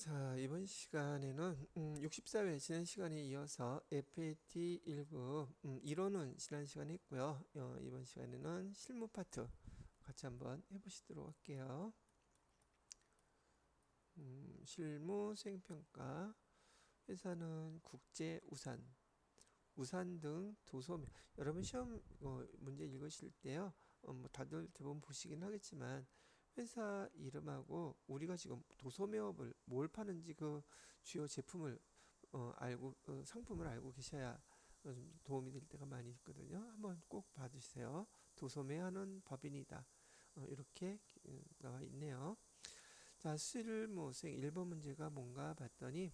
자, 이번 시간에는 64회 지난 시간에 이어서 FAT 1급 이론은 지난 시간에 했고요. 이번 시간에는 실무 파트 같이 한번 해보시도록 할게요. 실무 수행평가 회사는 국제 우산 등 도소매. 여러분 시험 문제 읽으실 때요. 뭐 다들 대부분 보시긴 하겠지만 회사 이름하고 우리가 지금 도소매업을 뭘 파는지 그 주요 제품을 알고 상품을 알고 계셔야 좀 도움이 될 때가 많이 있거든요. 한번 꼭 봐주세요. 도소매하는 법인이다. 이렇게 나와 있네요. 자, 실무 수행 1번 문제가 뭔가 봤더니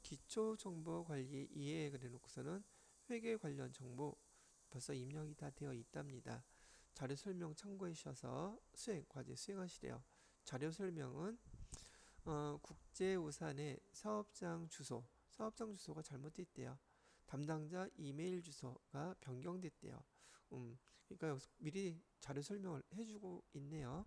기초정보관리 이해 그래놓고서는 회계 관련 정보 벌써 입력이 다 되어 있답니다. 자료 설명 참고해 주셔서 과제 수행하시래요. 자료 설명은 국제우산의 사업장 주소가 잘못됐대요. 담당자 이메일 주소가 변경됐대요. 그러니까 여기서 미리 자료 설명을 해주고 있네요.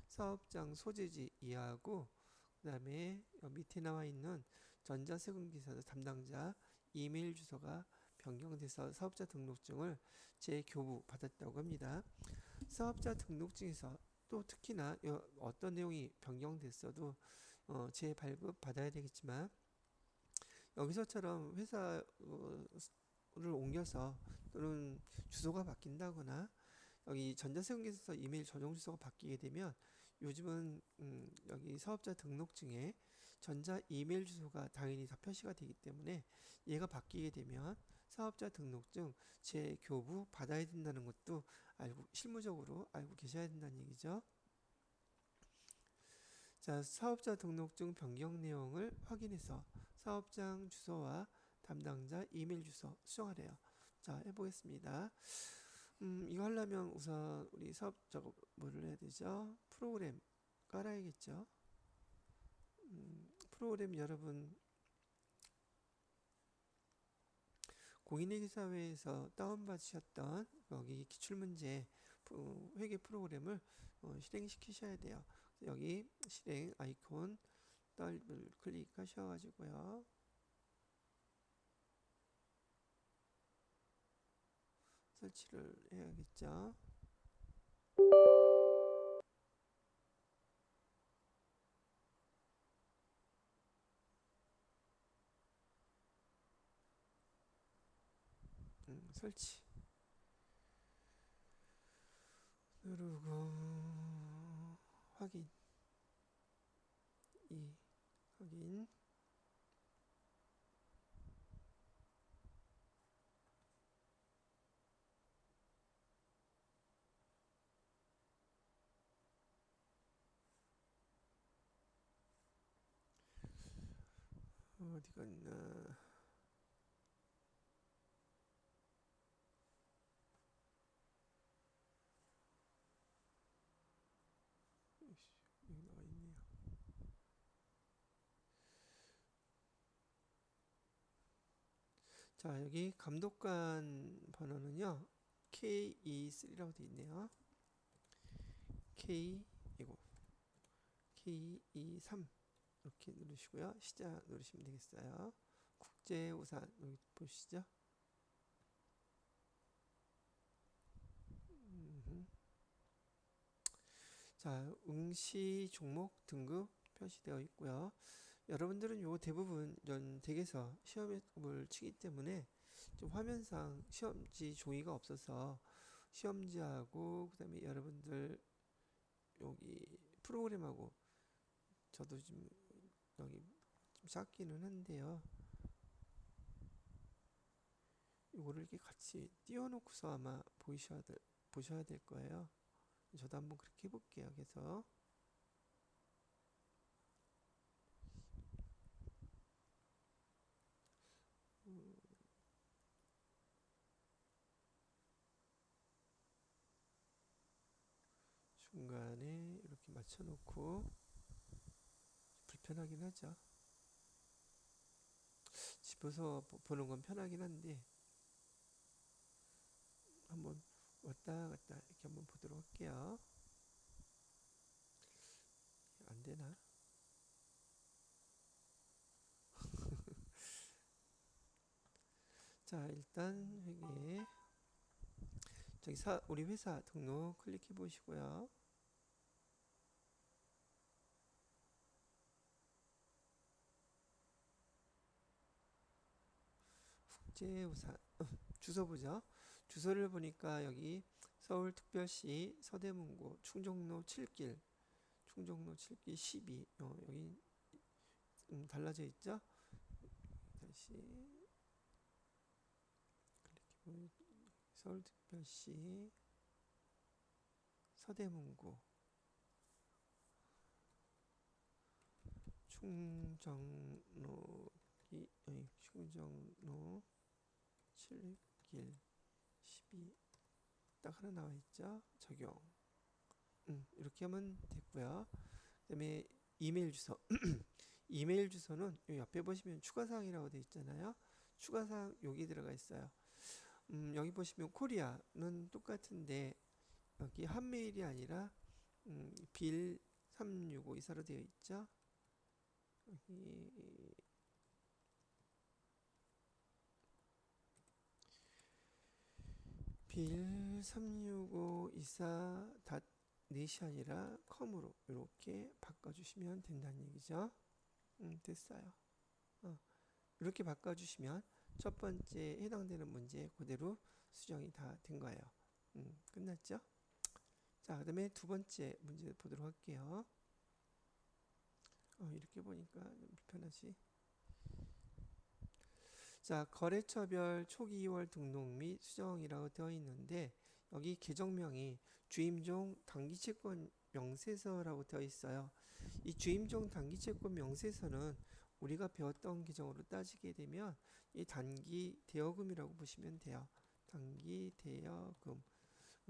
사업장 소재지 이해하고 그 다음에 밑에 나와 있는 전자세금기사 담당자 이메일 주소가 변경돼서 사업자 등록증을 재교부 받았다고 합니다. 사업자 등록증에서 또 특히나 어떤 내용이 변경됐어도 재발급 받아야 되겠지만 여기서처럼 회사를 옮겨서 또는 주소가 바뀐다거나 여기 전자세금기사서 이메일 전용 주소가 바뀌게 되면 요즘은 여기 사업자 등록증에 전자 이메일 주소가 당연히 다 표시가 되기 때문에 얘가 바뀌게 되면 사업자 등록증 재교부 받아야 된다는 것도 실무적으로 알고 계셔야 된다는 얘기죠. 자, 사업자 등록증 변경 내용을 확인해서 사업장 주소와 담당자 이메일 주소 수정하래요. 자, 해보겠습니다. 이거 하려면 우선 우리 사업 작업 뭐를 해야 되죠? 프로그램 깔아야겠죠? 프로그램 여러분 공인회계사회에서 다운받으셨던 여기 기출문제 회계 프로그램을 실행시키셔야 돼요. 여기 실행 아이콘 더블 클릭하셔가지고요. 설치를 해야겠죠. 설치 누르고 확인 확인. 어디 갔나. 여기 나와 있네요. 자, 여기 감독관 번호는요 K23라고 되어 있네요. K23 이렇게 누르시고요. 시작 누르시면 되겠어요. 국제우산 여기 보시죠. 자, 응시 종목 등급 표시되어 있고요. 여러분들은 요 대부분 댁에서 시험을 치기 때문에 좀 화면상 시험지 종이가 없어서 시험지하고 그다음에 여러분들 여기 프로그램하고 저도 좀 여기 좀 작기는 한데요. 이거를 이렇게 같이 띄워놓고서 아마 보셔야 될 거예요. 저도 한번 그렇게 해볼게요. 그래서 중간에 이렇게 맞춰놓고 불편하긴 하죠. 집에서 보는 건 편하긴 한데 한번 왔다 갔다 이렇게 한번 보도록 할게요. 안 되나? 자, 일단 회계 저기 우리 회사 등록 클릭해 보시고요. 국제우산 주소 보죠. 주소를 보니까 여기 서울특별시 서대문구 충정로 7길 12 여기 달라져 있죠. 다시 서울특별시 서대문구 충정로 충정로 7길 12 딱 하나 나와 있죠. 적용. 이렇게 하면 됐고요. 그다음에 이메일 주소. 이메일 주소는 옆에 보시면 추가사항이라고 되어 있잖아요. 추가사항 여기 들어가 있어요. 여기 보시면 코리아는 똑같은데 여기 한메일이 아니라 빌 365 이사로 되어 있죠. 여기 빌 365 이사 넷이 아니라 컴으로 이렇게 바꿔주시면 된다는 얘기죠. 됐어요. 이렇게 바꿔주시면 첫 번째 해당되는 문제 그대로 수정이 다 된 거예요. 끝났죠? 자, 그 다음에 두 번째 문제 보도록 할게요. 이렇게 보니까 좀 불편하지. 자, 거래처별 초기 2월 등록 및 수정이라고 되어 있는데 여기 계정명이 주임종 단기채권 명세서라고 되어 있어요. 이 주임종 단기채권 명세서는 우리가 배웠던 계정으로 따지게 되면 이 단기 대여금이라고 보시면 돼요. 단기 대여금.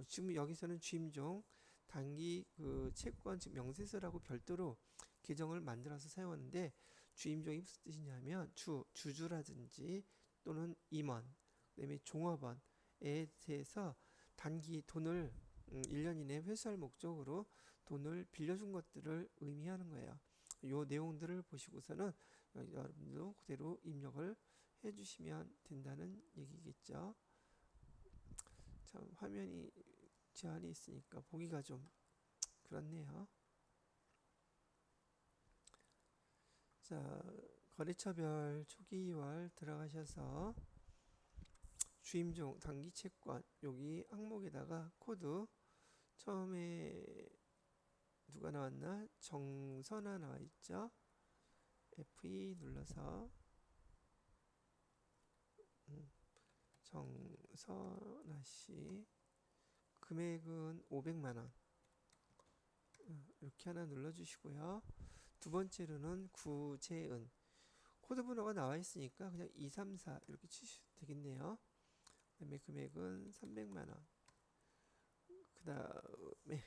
지금 여기서는 주임종 단기 그 채권 즉 명세서라고 별도로 계정을 만들어서 사용하는데 주임종이 무슨 뜻이냐면 주주라든지 또는 임원, 그다음에 종업원에 대해서 단기 돈을 1년 이내 회수할 목적으로 돈을 빌려준 것들을 의미하는 거예요. 요 내용들을 보시고서는 여러분도 그대로 입력을 해주시면 된다는 얘기겠죠. 참 화면이 제한이 있으니까 보기가 좀 그렇네요. 자, 거래처별 초기 2월 들어가셔서 주임종 단기채권 여기 항목에다가 코드 처음에 누가 나왔나? 정선아 나와 있죠. F2 눌러서 정선아 씨 금액은 500만 원 이렇게 하나 눌러주시고요. 두 번째로는 구재은 코드 번호가 나와 있으니까 그냥 234 이렇게 치시면 되겠네요. 그다음에 금액은 300만 원. 그다음에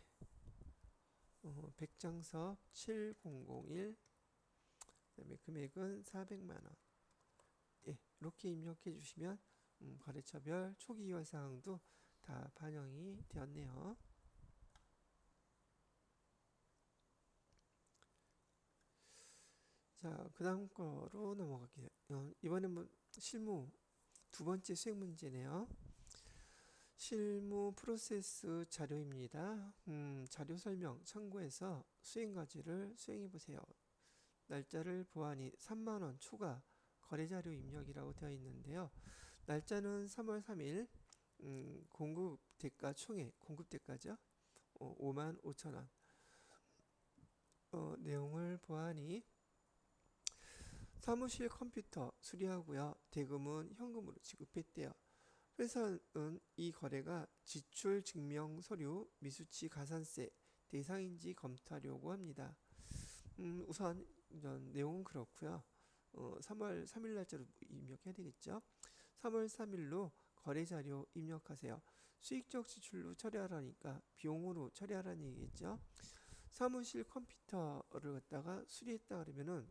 백장섭 7001 그다음에 금액은 400만 원. 예, 이렇게 입력해 주시면 거래처별 초기 2월 사항도 다 반영이 되었네요. 자, 그 다음 거로 넘어갈게요. 이번엔 뭐 실무 두 번째 수행 문제네요. 실무 프로세스 자료입니다. 자료 설명 참고해서 수행 과제를 수행해 보세요. 날짜를 보아하니 3만원 초과 거래자료 입력이라고 되어 있는데요. 날짜는 3월 3일 공급 대가 총액 공급 대가죠. 5만 5천 원. 내용을 보아하니 사무실 컴퓨터 수리하고요. 대금은 현금으로 지급했대요. 회사는 이 거래가 지출 증명 서류 미수치 가산세 대상인지 검토하려고 합니다. 우선 내용은 그렇고요. 3월 3일 날짜로 입력해야 되겠죠. 3월 3일로 거래자료 입력하세요. 수익적 지출로 처리하라니까 비용으로 처리하라는 얘기겠죠. 사무실 컴퓨터를 갖다가 수리했다 그러면은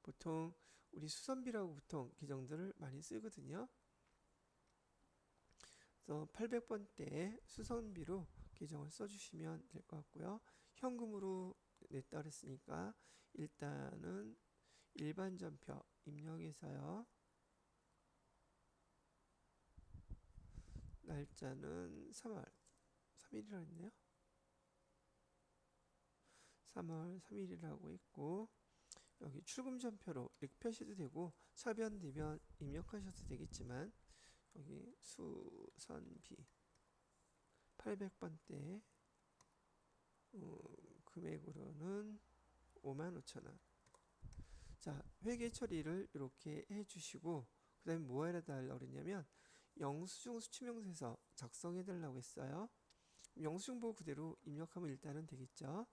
보통 우리 수선비라고 보통 계정들을 많이 쓰거든요. 그래서 800번대 수선비로 계정을 써주시면 될 것 같고요. 현금으로 냈다 그랬으니까 일단은 일반 전표 입력해서요. 날짜는 3월 3일이라고 했네요. 3월 3일이라고 했고, 여기 출금전표로 이렇게 표시도 되고 차변 대변 입력하셔도 되겠지만, 여기 수선비 800번대 금액으로는 55,000원. 자, 회계 처리를 이렇게 해주시고, 그 다음에 뭐 해달라고 그랬냐면 영수증 수취명세서 작성해 달라고 했어요. 영수증 보고 그대로 입력하면 일단은 되겠죠.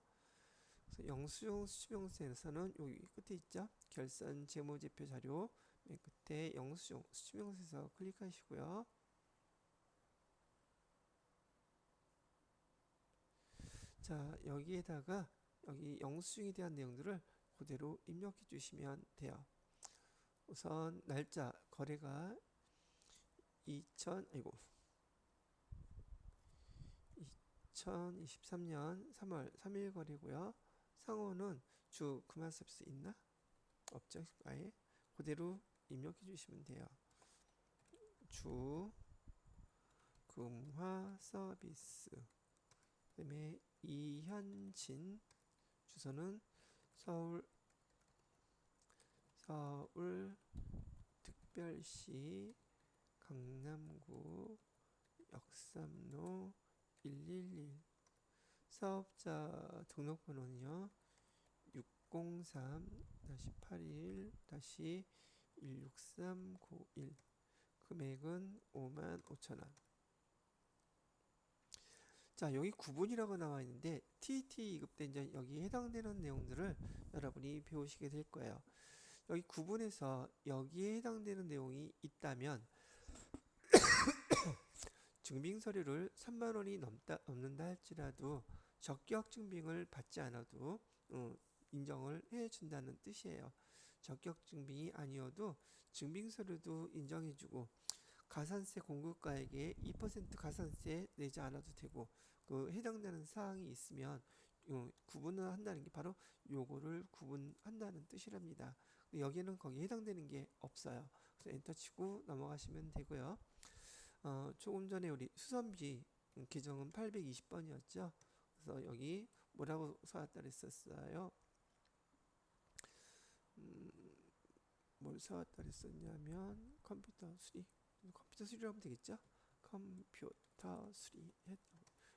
그래서 영수증 수취명세서는 여기 끝에 있죠. 결산 재무제표 자료 맨 끝에 영수증 수취명세서 클릭하시고요. 자, 여기에다가 여기 영수증에 대한 내용들을 그대로 입력해 주시면 돼요. 우선 날짜 거래가 2023년 3월 3일 거래고요. 상호는 주 금화 서비스 있나? 없죠. 아예 그대로 입력해 주시면 돼요. 주 금화 서비스. 그다음에 이현진 주소는 서울특별시 강남구 역삼로 111. 사업자 등록번호는요 603-81-16391. 금액은 55,000원. 자, 여기 구분이라고 나와 있는데 TT 2급 때 이제 여기 해당되는 내용들을 여러분이 배우시게 될 거예요. 여기 구분에서 여기에 해당되는 내용이 있다면 증빙 서류를 3만 원이 넘는다 할지라도 적격 증빙을 받지 않아도 인정을 해준다는 뜻이에요. 적격 증빙이 아니어도 증빙 서류도 인정해주고 가산세 공급가액에 2% 가산세 내지 않아도 되고 그 해당되는 사항이 있으면 구분을 한다는 게 바로 요거를 구분한다는 뜻이랍니다. 여기는 거기에 해당되는 게 없어요. 그래서 엔터 치고 넘어가시면 되고요. 조금 전에 우리 수선비 규정은 820번이었죠. 그래서 여기 뭐라고 써왔다 그랬었어요? 뭘 써왔다 그랬었냐면 컴퓨터 수리라고 하면 되겠죠? 컴퓨터 수리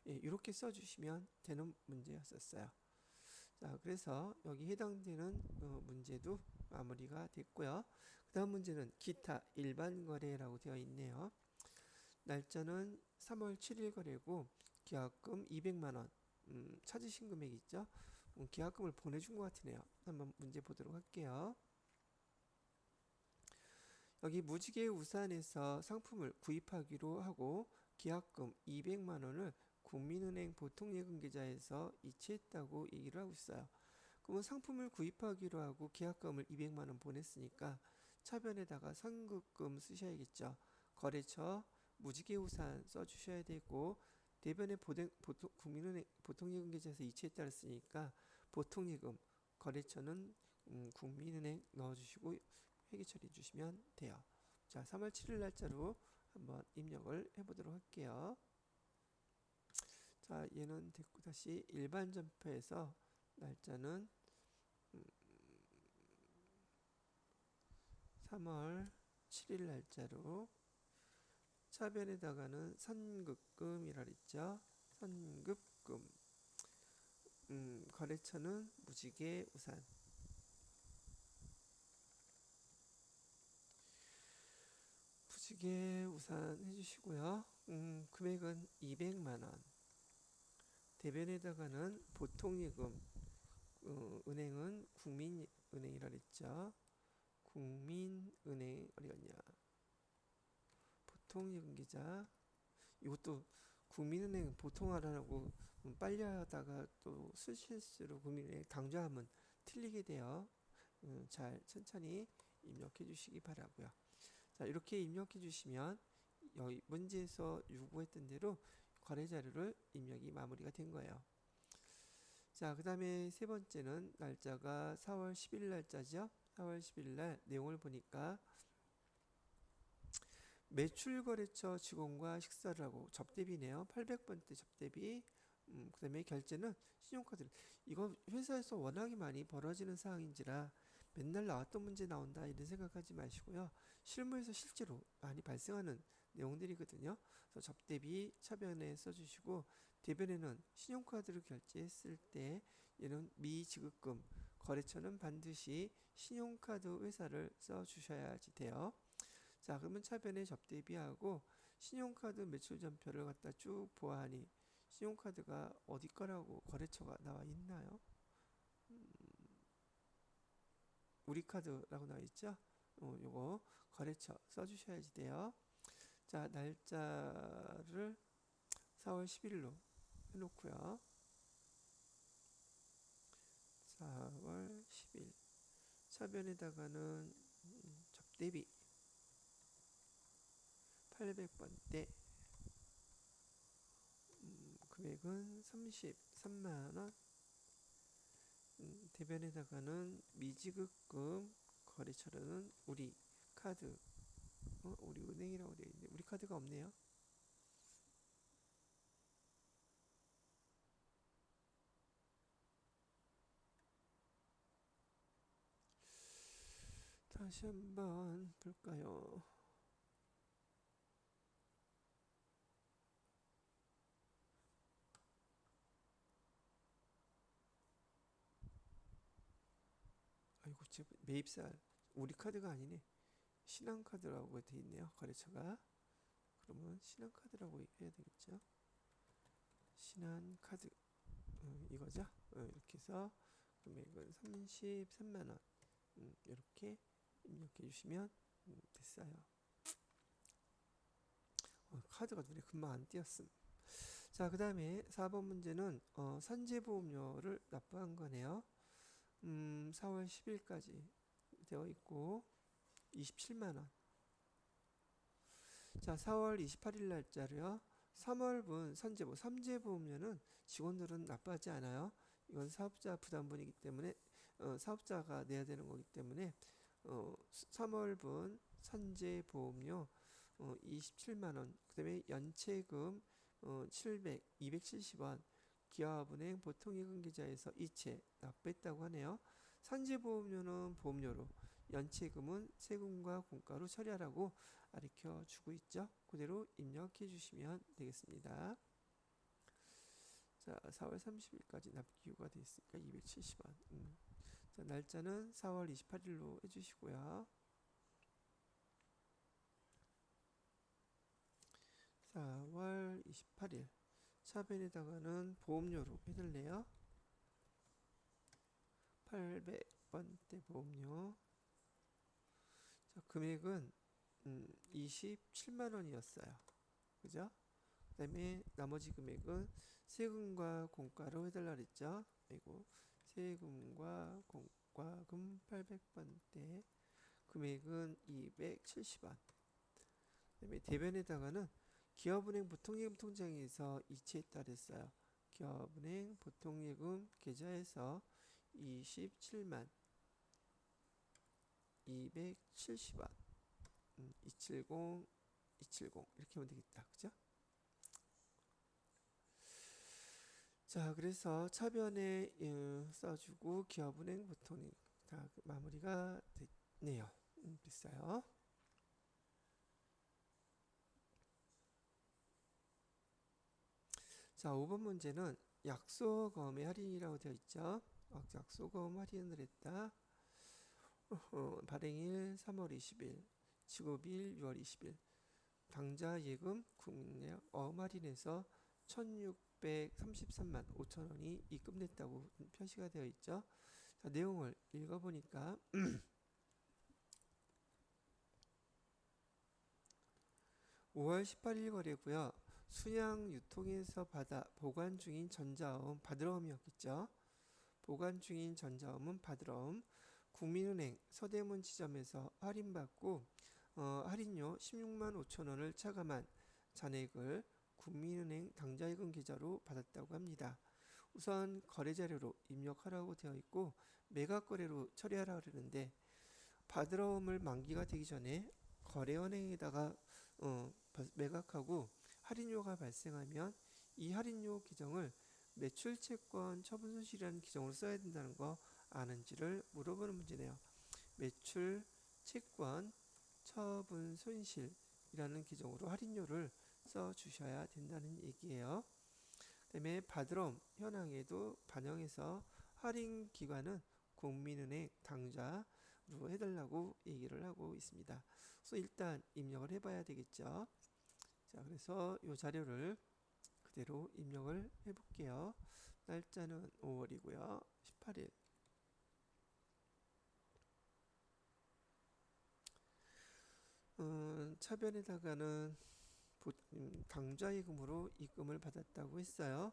예, 이렇게 써주시면 되는 문제였었어요. 자, 그래서 여기 해당되는 문제도 마무리가 됐고요. 그 다음 문제는 기타 일반 거래라고 되어 있네요. 날짜는 3월 7일 거래고 기합금 200만원 찾으신 금액 있죠? 기합금을 보내준 것 같으네요. 한번 문제 보도록 할게요. 여기 무지개 우산에서 상품을 구입하기로 하고 기합금 200만원을 국민은행 보통예금 계좌에서 이체했다고 얘기를 하고 있어요. 그러면 상품을 구입하기로 하고 기합금을 200만원 보냈으니까 차변에다가 선급금 쓰셔야겠죠. 거래처 무지개 우산 써주셔야 되고 대변에 국민은행 보통예금 계좌에서 이체했다 했으니까 보통예금 거래처는 국민은행 넣어주시고 회계 처리해 주시면 돼요. 자, 3월 7일 날짜로 한번 입력을 해보도록 할게요. 자, 얘는 됐고 다시 일반 점표에서 날짜는 3월 7일 날짜로 차변에다가는 선급금이라 그랬죠. 선급금. 거래처는 무지개 우산. 무지개 우산 해주시고요. 금액은 200만원. 대변에다가는 보통예금. 은행은 국민은행이라 그랬죠. 국민은행 어디 갔냐? 보통예금 계좌. 이것도 국민은행 보통 하라고 빨리 하다가 또 실수로 국민은행 강조하면 틀리게 돼요. 잘 천천히 입력해 주시기 바라고요. 자, 이렇게 입력해 주시면 여기 문제에서 요구했던 대로 거래 자료를 입력이 마무리가 된 거예요. 자, 그 다음에 세 번째는 날짜가 4월 10일 날짜죠. 4월 10일 날 내용을 보니까 매출거래처 직원과 식사를 하고 접대비네요. 800번대 접대비. 그다음에 결제는 신용카드로. 이거 회사에서 워낙에 많이 벌어지는 사항인지라 맨날 나왔던 문제 나온다 이런 생각하지 마시고요. 실무에서 실제로 많이 발생하는 내용들이거든요. 그래서 접대비 차변에 써주시고 대변에는 신용카드로 결제했을 때 얘는 미지급금, 거래처는 반드시 신용카드 회사를 써주셔야지 돼요. 자, 그러면 차변에 접대비하고 신용카드 매출전표를 갖다 쭉 보아하니 신용카드가 어디 거라고 거래처가 나와 있나요? 우리카드라고 나와 있죠? 요거 거래처 써주셔야지 돼요. 자, 날짜를 4월 10일로 해놓고요. 4월 10일 차변에다가는 접대비 800번대 금액은 33만원. 대변에다가는 미지급금, 거래처로는 우리 카드, 우리 은행이라고 되어 있는데 우리 카드가 없네요. 다시 한번 볼까요? 아이고, 지금 매입살 우리 카드가 아니네. 신한카드라고 되어 있네요. 거래처가. 그러면 신한카드라고 해야 되겠죠? 신한카드 이거죠? 이렇게 해서 금액은 33만원 이렇게 입력해 주시면 됐어요. 카드가 눈에 금방 안 띄었음. 자, 그 다음에 4번 문제는 산재보험료를 납부한 거네요. 4월 10일까지 되어 있고 27만원. 자, 4월 28일 날짜로요. 3월분 삼재보험료는 직원들은 납부하지 않아요. 이건 사업자 부담분이기 때문에 사업자가 내야 되는 거기 때문에 3월분 산재보험료 27만원, 그 다음에 연체금 270원, 기업은행 보통예금 계좌에서 이체 납부했다고 하네요. 산재보험료는 보험료로, 연체금은 세금과 공과로 처리하라고 가르쳐 주고 있죠. 그대로 입력해 주시면 되겠습니다. 자, 4월 30일까지 납기유가 되어 있으니까 270원. 자, 날짜는 4월 28일로 해주시고요. 4월 28일 차변에다가는 보험료로 해둘래요. 800번대 보험료. 자, 금액은 27만원이었어요. 그죠? 그 다음에 나머지 금액은 세금과 공과로 해달라 그랬죠. 그리고 세금과 공과금 800번대 금액은 270원. 그 다음에 대변에다가는 기업은행 보통예금 통장에서 이체했다 그랬어요. 기업은행 보통예금 계좌에서 27만 270원 270 이렇게 하면 되겠다. 그죠? 자, 그래서 차변에 써주고 기업은행 보통예금 다 마무리가 됐네요. 됐어요. 자, 5번 문제는 약소금의 할인이라고 되어 있죠. 약소금 할인을 했다. 발행일 3월 20일, 지급일 6월 20일. 당좌 예금 국내 할인해서 1633만 5천원이 입금됐다고 표시가 되어 있죠. 자, 내용을 읽어보니까 5월 18일 거래고요. 순양 유통에서 받아 보관 중인 전자음 받으러옴이었겠죠. 보관 중인 전자음은 받으러옴. 국민은행 서대문 지점에서 할인받고 할인료 16만 5천원을 차감한 잔액을 국민은행 당좌예금 계좌로 받았다고 합니다. 우선 거래자료로 입력하라고 되어 있고 매각거래로 처리하라고 그러는데 받으러옴을 만기가 되기 전에 거래은행에다가 매각하고 할인료가 발생하면 이 할인료 규정을 매출채권 처분 손실이라는 규정으로 써야 된다는 거 아는지를 물어보는 문제네요. 매출채권 처분 손실이라는 규정으로 할인료를 써 주셔야 된다는 얘기예요. 그다음에 받으럼 현황에도 반영해서 할인 기관은 국민은행 당좌로 해달라고 얘기를 하고 있습니다. 그래서 일단 입력을 해봐야 되겠죠. 자, 그래서 이 자료를 그대로 입력을 해볼게요. 날짜는 5월이고요. 18일. 차변에다가는 당좌예금으로 입금을 받았다고 했어요.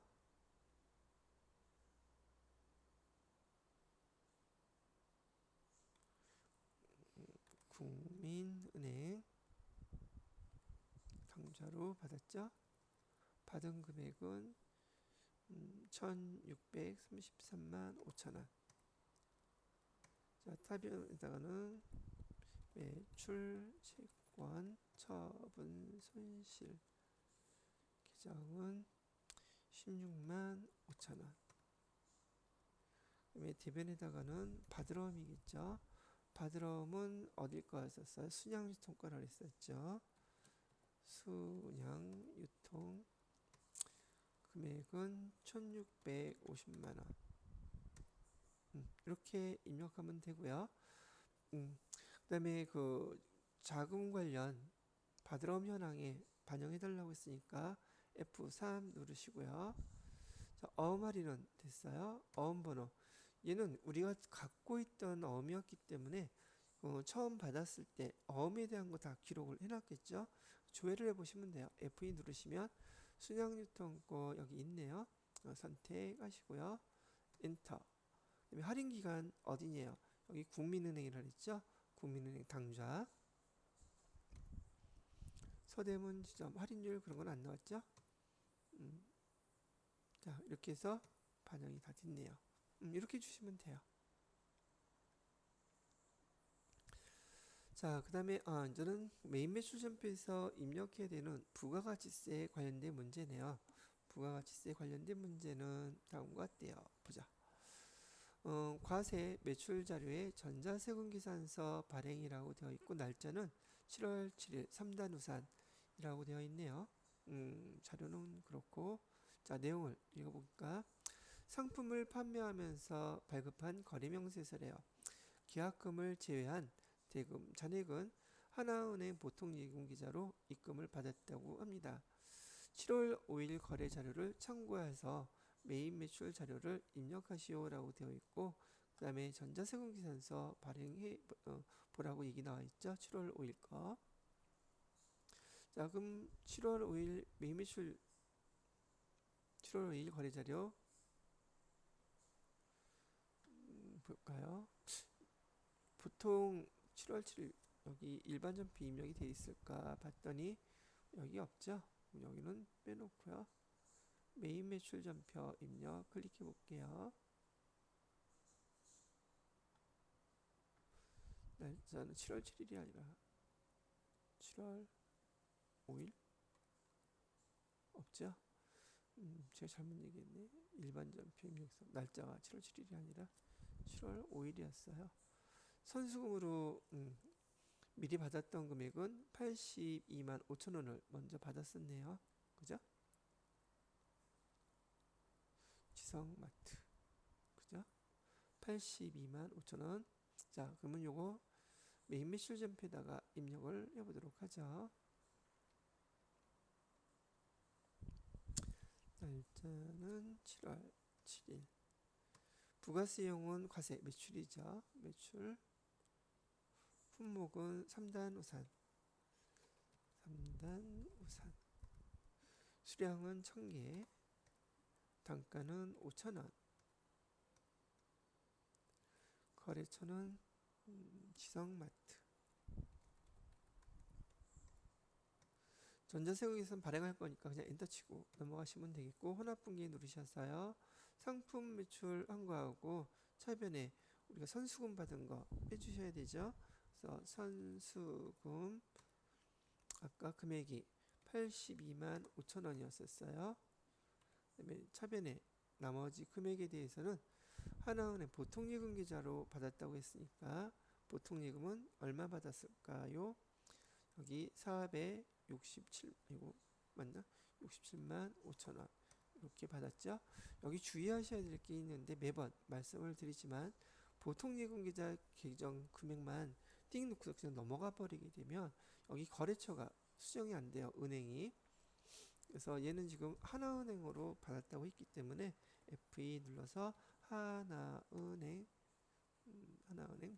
국민은행 당좌로 받았죠. 받은 금액은 1633만 5천원. 자, 타변에다가는 매출 채권 처분 손실 계정은 16만 5천원. 그다음에 대변에다가는 받으럼이겠죠. 받으럼은 어딜 거 썼어요? 순양유통 거라 했었죠. 순양유통 금액은 1650만원. 이렇게 입력하면 되고요. 그 다음에 그 자금 관련 받으럼 현황에 반영해달라고 했으니까 F3 누르시고요. 자, 어음 할인은 됐어요. 어음 번호. 얘는 우리가 갖고 있던 어음이었기 때문에 처음 받았을 때 어음에 대한 거 다 기록을 해놨겠죠. 조회를 해보시면 돼요. F2 누르시면 순양유통 거 여기 있네요. 선택하시고요. 엔터. 그다음에 할인 기간 어디냐요? 여기 국민은행이라 했죠. 국민은행 당좌. 서대문 지점 할인율 그런 건 안 나왔죠. 자, 이렇게 해서 반영이 다 됐네요. 이렇게 주시면 돼요. 자, 그 다음에 이제는 메인 매출전표에서 입력해야 되는 부가가치세에 관련된 문제네요. 부가가치세에 관련된 문제는 다음과 같대요. 보자. 과세 매출 자료에 전자세금계산서 발행이라고 되어 있고 날짜는 7월 7일 3단 우산이라고 되어 있네요. 자료는 그렇고 자, 내용을 읽어볼까? 상품을 판매하면서 발급한 거래명세서래요. 계약금을 제외한 대금 잔액은 하나은행 보통예금계좌로 입금을 받았다고 합니다. 7월 5일 거래 자료를 참고해서 메인 매출 자료를 입력하시오라고 되어 있고 그 다음에 전자세금계산서 발행해 보라고 얘기 나와 있죠. 7월 5일 거. 자, 그럼 7월 5일 메인 매출 7월 5일 거래 자료 볼까요? 보통 7월 7일 여기 일반 전표 입력이 돼 있을까 봤더니 여기 없죠. 여기는 빼놓고요. 메인 매출 전표 입력 클릭해 볼게요. 날짜는 7월 7일이 아니라 7월 5일? 없죠? 제가 잘못 얘기했네. 일반 전표 입력서 날짜가 7월 7일이 아니라 7월 5일이었어요. 선수금으로 미리 받았던 금액은 82만 5천 원을 먼저 받았었네요. 그죠? 지성마트. 그죠? 82만 5천 원. 자, 그러면 요거 메인 매출 전표에다가 입력을 해보도록 하죠. 날짜는 7월 7일. 부가세용은 과세 매출이죠. 매출. 품목은 3단 우산. 3단 우산. 수량은 1000개. 단가는 5,000원. 거래처는 지성마트. 전자세금계산 발행할 거니까 그냥 엔터 치고 넘어가시면 되겠고 혼합분기 누르셨어요. 상품 매출한 거하고 차변에 우리가 선수금 받은 거 빼주셔야 되죠. 그래서 선수금 아까 금액이 82만 5천 원이었었어요. 그다음에 차변에 나머지 금액에 대해서는 하나은행 보통예금 계좌로 받았다고 했으니까 보통예금은 얼마 받았을까요? 여기 467, 이거 맞나? 67만 5천 원 이렇게 받았죠. 여기 주의하셔야 될 게 있는데 매번 말씀을 드리지만 보통예금 계좌 계정 금액만 띵 놓고 그냥 넘어가 버리게 되면 여기 거래처가 수정이 안 돼요. 은행이. 그래서 얘는 지금 하나은행으로 받았다고 했기 때문에 F2 눌러서 하나은행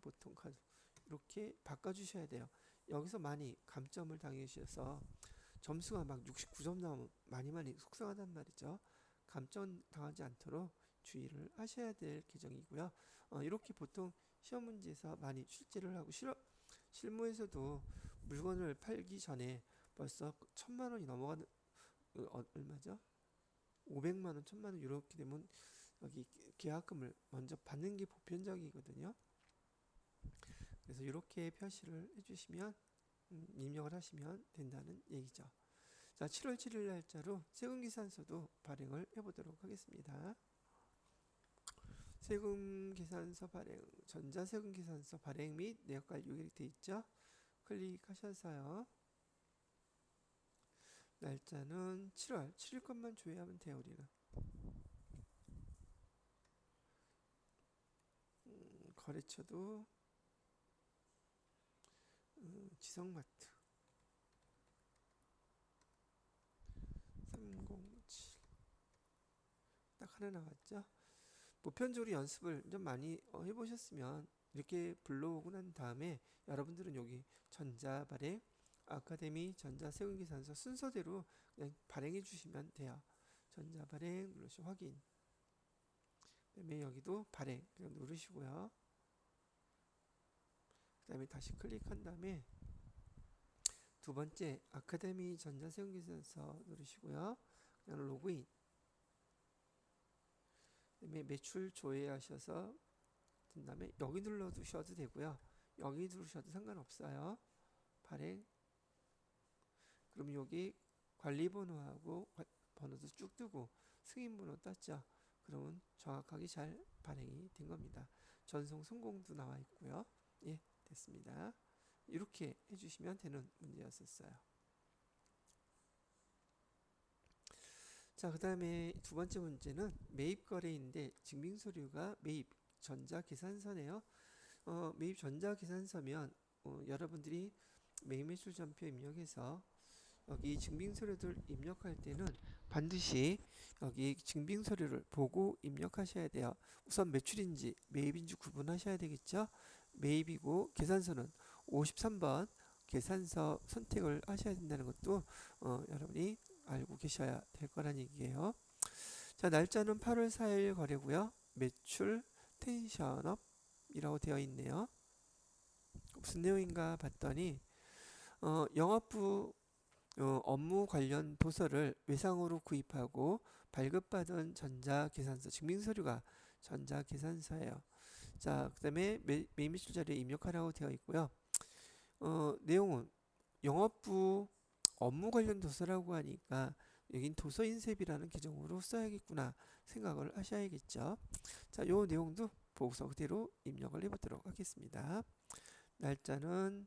보통카드 이렇게 바꿔주셔야 돼요. 여기서 많이 감점을 당해주셔서 점수가 막 69점 나오면 많이 속상하단 말이죠. 감점 당하지 않도록 주의를 하셔야 될 계정이고요. 이렇게 보통 시험 문제에서 많이 출제를 하고 실무에서도 물건을 팔기 전에 벌써 1,000만 원이 넘어가는 얼마죠? 500만 원, 1,000만 원 이렇게 되면 여기 계약금을 먼저 받는 게 보편적이거든요. 그래서 이렇게 표시를 해주시면 입력을 하시면 된다는 얘기죠. 자, 7월 7일 날짜로 세금계산서도 발행을 해보도록 하겠습니다. 세금계산서 발행, 전자세금계산서 발행 및 내역관리 요약이 되어 있죠. 클릭하셔서요. 날짜는 7월 7일 것만 조회하면 돼요. 우리는 거래처도 지성마트 307 딱 하나 나왔죠. 보편적으로 연습을 좀 많이 해보셨으면 이렇게 불러오고 난 다음에 여러분들은 여기 전자발행 아카데미 전자세금계산서 순서대로 그냥 발행해 주시면 돼요. 전자발행 눌러서 확인. 그다음에 여기도 발행 그냥 누르시고요. 그다음에 다시 클릭한 다음에 두 번째 아카데미 전자세금계산서 누르시고요. 그냥 로그인. 그다음에 매출 조회하셔서 든 다음에 여기 눌러두셔도 되고요. 여기 누르셔도 상관없어요. 발행. 그럼 여기 관리번호하고 번호도 쭉 뜨고 승인번호 땄죠. 그러면 정확하게 잘 발행이 된 겁니다. 전송 성공도 나와 있고요. 예, 됐습니다. 이렇게 해주시면 되는 문제였었어요. 자, 그 다음에 두 번째 문제는 매입거래인데 증빙서류가 매입 전자계산서네요. 매입 전자계산서면 여러분들이 매입매출 전표 입력해서 여기 증빙서류들 입력할 때는 반드시 여기 증빙서류를 보고 입력하셔야 돼요. 우선 매출인지 매입인지 구분하셔야 되겠죠. 매입이고 계산서는 53번 계산서 선택을 하셔야 된다는 것도 여러분이 알고 계셔야 될 거란 얘기예요. 자, 날짜는 8월 4일 거래고요. 매출 텐션업이라고 되어 있네요. 무슨 내용인가 봤더니 영업부 업무 관련 도서를 외상으로 구입하고 발급받은 전자계산서 증빙서류가 전자계산서예요. 자, 그 다음에 매입매출 자료에 입력하라고 되어 있고요. 내용은 영업부 업무 관련 도서라고 하니까 여긴 도서인쇄비라는 계정으로 써야겠구나 생각을 하셔야겠죠. 자, 요 내용도 보고서 그대로 입력을 해보도록 하겠습니다. 날짜는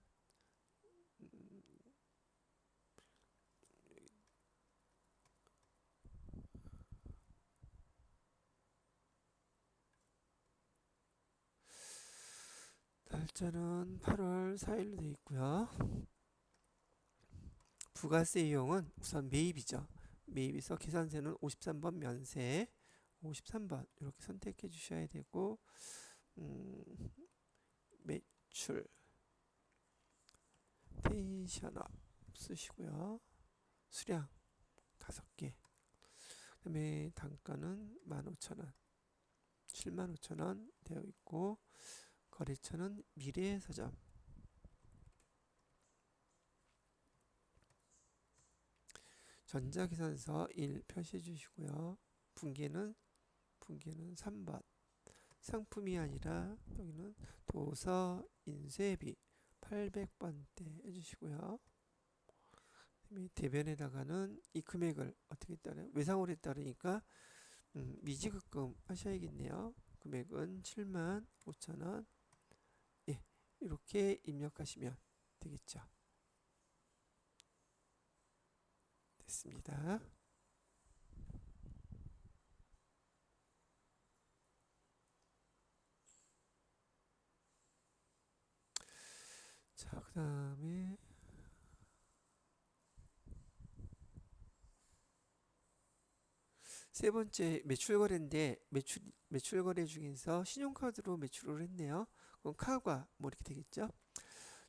날짜는 8월 4일로 되어 있고요. 부가세 이용은 우선 매입이죠. 매입에서 계산세는 53번 면세 53번 이렇게 선택해 주셔야 되고 매출 텐션업 쓰시고요. 수량 5개. 그 다음에 단가는 15,000원 75,000원 되어 있고 거래처는 미래서점 전자계산서 1 표시해 주시고요. 분기는 3번 상품이 아니라 여기는 도서 인쇄비 800번대 해주시고요. 대변에다가는 이 금액을 어떻게 따르 외상으로 따르니까 미지급금 하셔야겠네요. 금액은 7만 5천 원. 예, 이렇게 입력하시면 되겠죠. 됐습니다. 자, 그 다음에 세 번째 매출 거래인데 매출 거래 중에서 신용카드로 매출을 했네요. 그럼 카과 뭐 이렇게 되겠죠?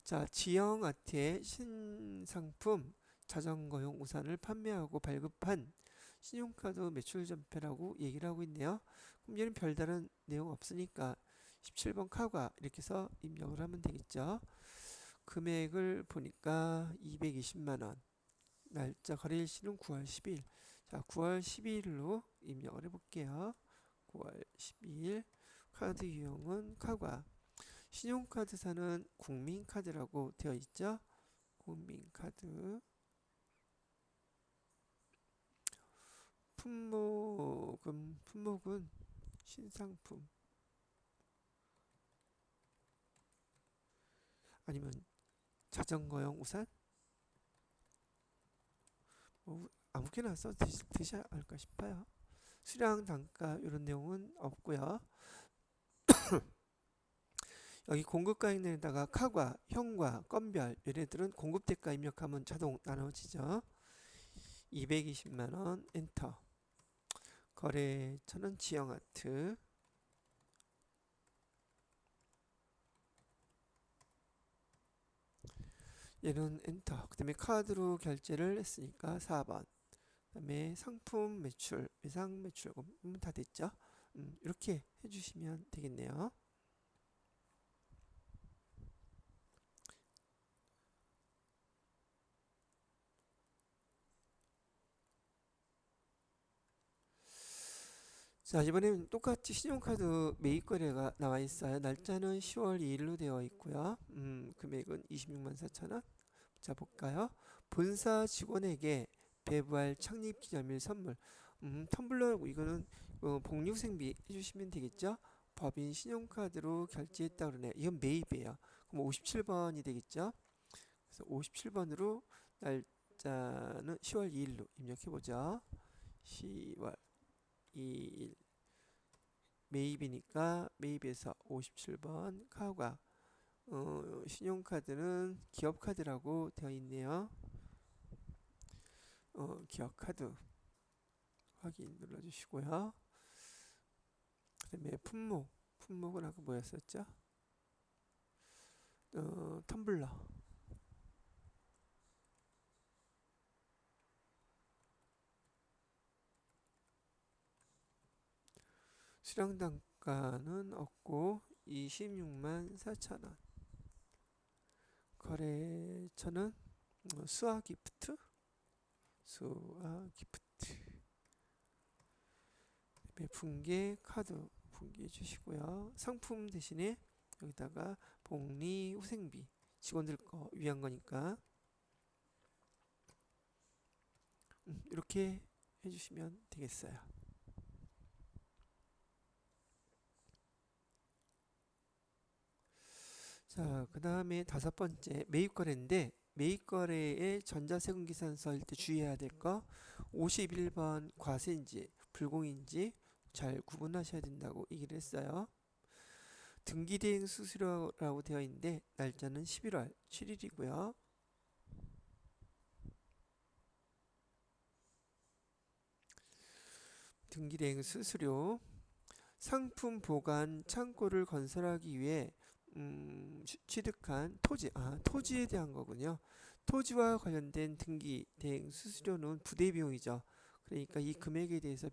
자, 지영 아트의 신상품 자전거용 우산을 판매하고 발급한 신용카드 매출 전표라고 얘기를 하고 있네요. 그럼 얘는 별다른 내용 없으니까 17번 카과 이렇게 해서 입력을 하면 되겠죠. 금액을 보니까 220만 원. 날짜 거래일시는 9월 10일. 자, 9월 12일로 입력을 해볼게요. 9월 12일. 카드 유형은 카과. 신용카드사는 국민카드라고 되어 있죠. 국민카드. 품목은 신상품. 아니면 자전거용 우산? 뭐 아무렇게나 써 드셔야 할까 싶어요. 수량 단가 이런 내용은 없고요. 여기 공급가액에다가 카과, 현과, 건별 얘네들은 공급대가 입력하면 자동 나눠지죠. 220만원 엔터. 거래처는 지영아트. 얘는 엔터. 그 다음에 카드로 결제를 했으니까 4번. 그 다음에 상품 매출, 외상 매출 다 됐죠. 이렇게 해주시면 되겠네요. 자, 이번에는 똑같이 신용카드 매입 거래가 나와 있어요. 날짜는 10월 2일로 되어 있고요. 금액은 26만 4천 원. 자, 볼까요? 본사 직원에게 배부할 창립 기념일 선물. 텀블러 이거는 복리후생비 해주시면 되겠죠? 법인 신용카드로 결제했다 그러네요. 이건 매입이에요. 그럼 57번이 되겠죠? 그래서 57번으로 날짜는 10월 2일로 입력해보죠. 10월 2일 매입이니까 매입에서 57번 카우가 신용카드는 기업카드라고 되어 있네요. 기업카드 확인 눌러주시고요. 그 다음에 품목은 아까 뭐였었죠? 텀블러. 수령 단가는 없고 26만 4천 원. 거래처는 수아기프트. 분계 카드 분개해 주시고요. 상품 대신에 여기다가 복리 후생비 직원들 거 위한 거니까 이렇게 해주시면 되겠어요. 자, 그 다음에 다섯 번째 매입거래인데 매입거래의 전자세금계산서일 때 주의해야 될 거 51번 과세인지 불공인지 잘 구분하셔야 된다고 얘기를 했어요. 등기대행 수수료라고 되어 있는데 날짜는 11월 7일이고요. 등기대행 수수료 상품 보관 창고를 건설하기 위해 취득한 토지에 대한 거군요. 토지와 관련된 등기 대행 수수료는 부대 비용이죠. 그러니까 이 금액에 대해서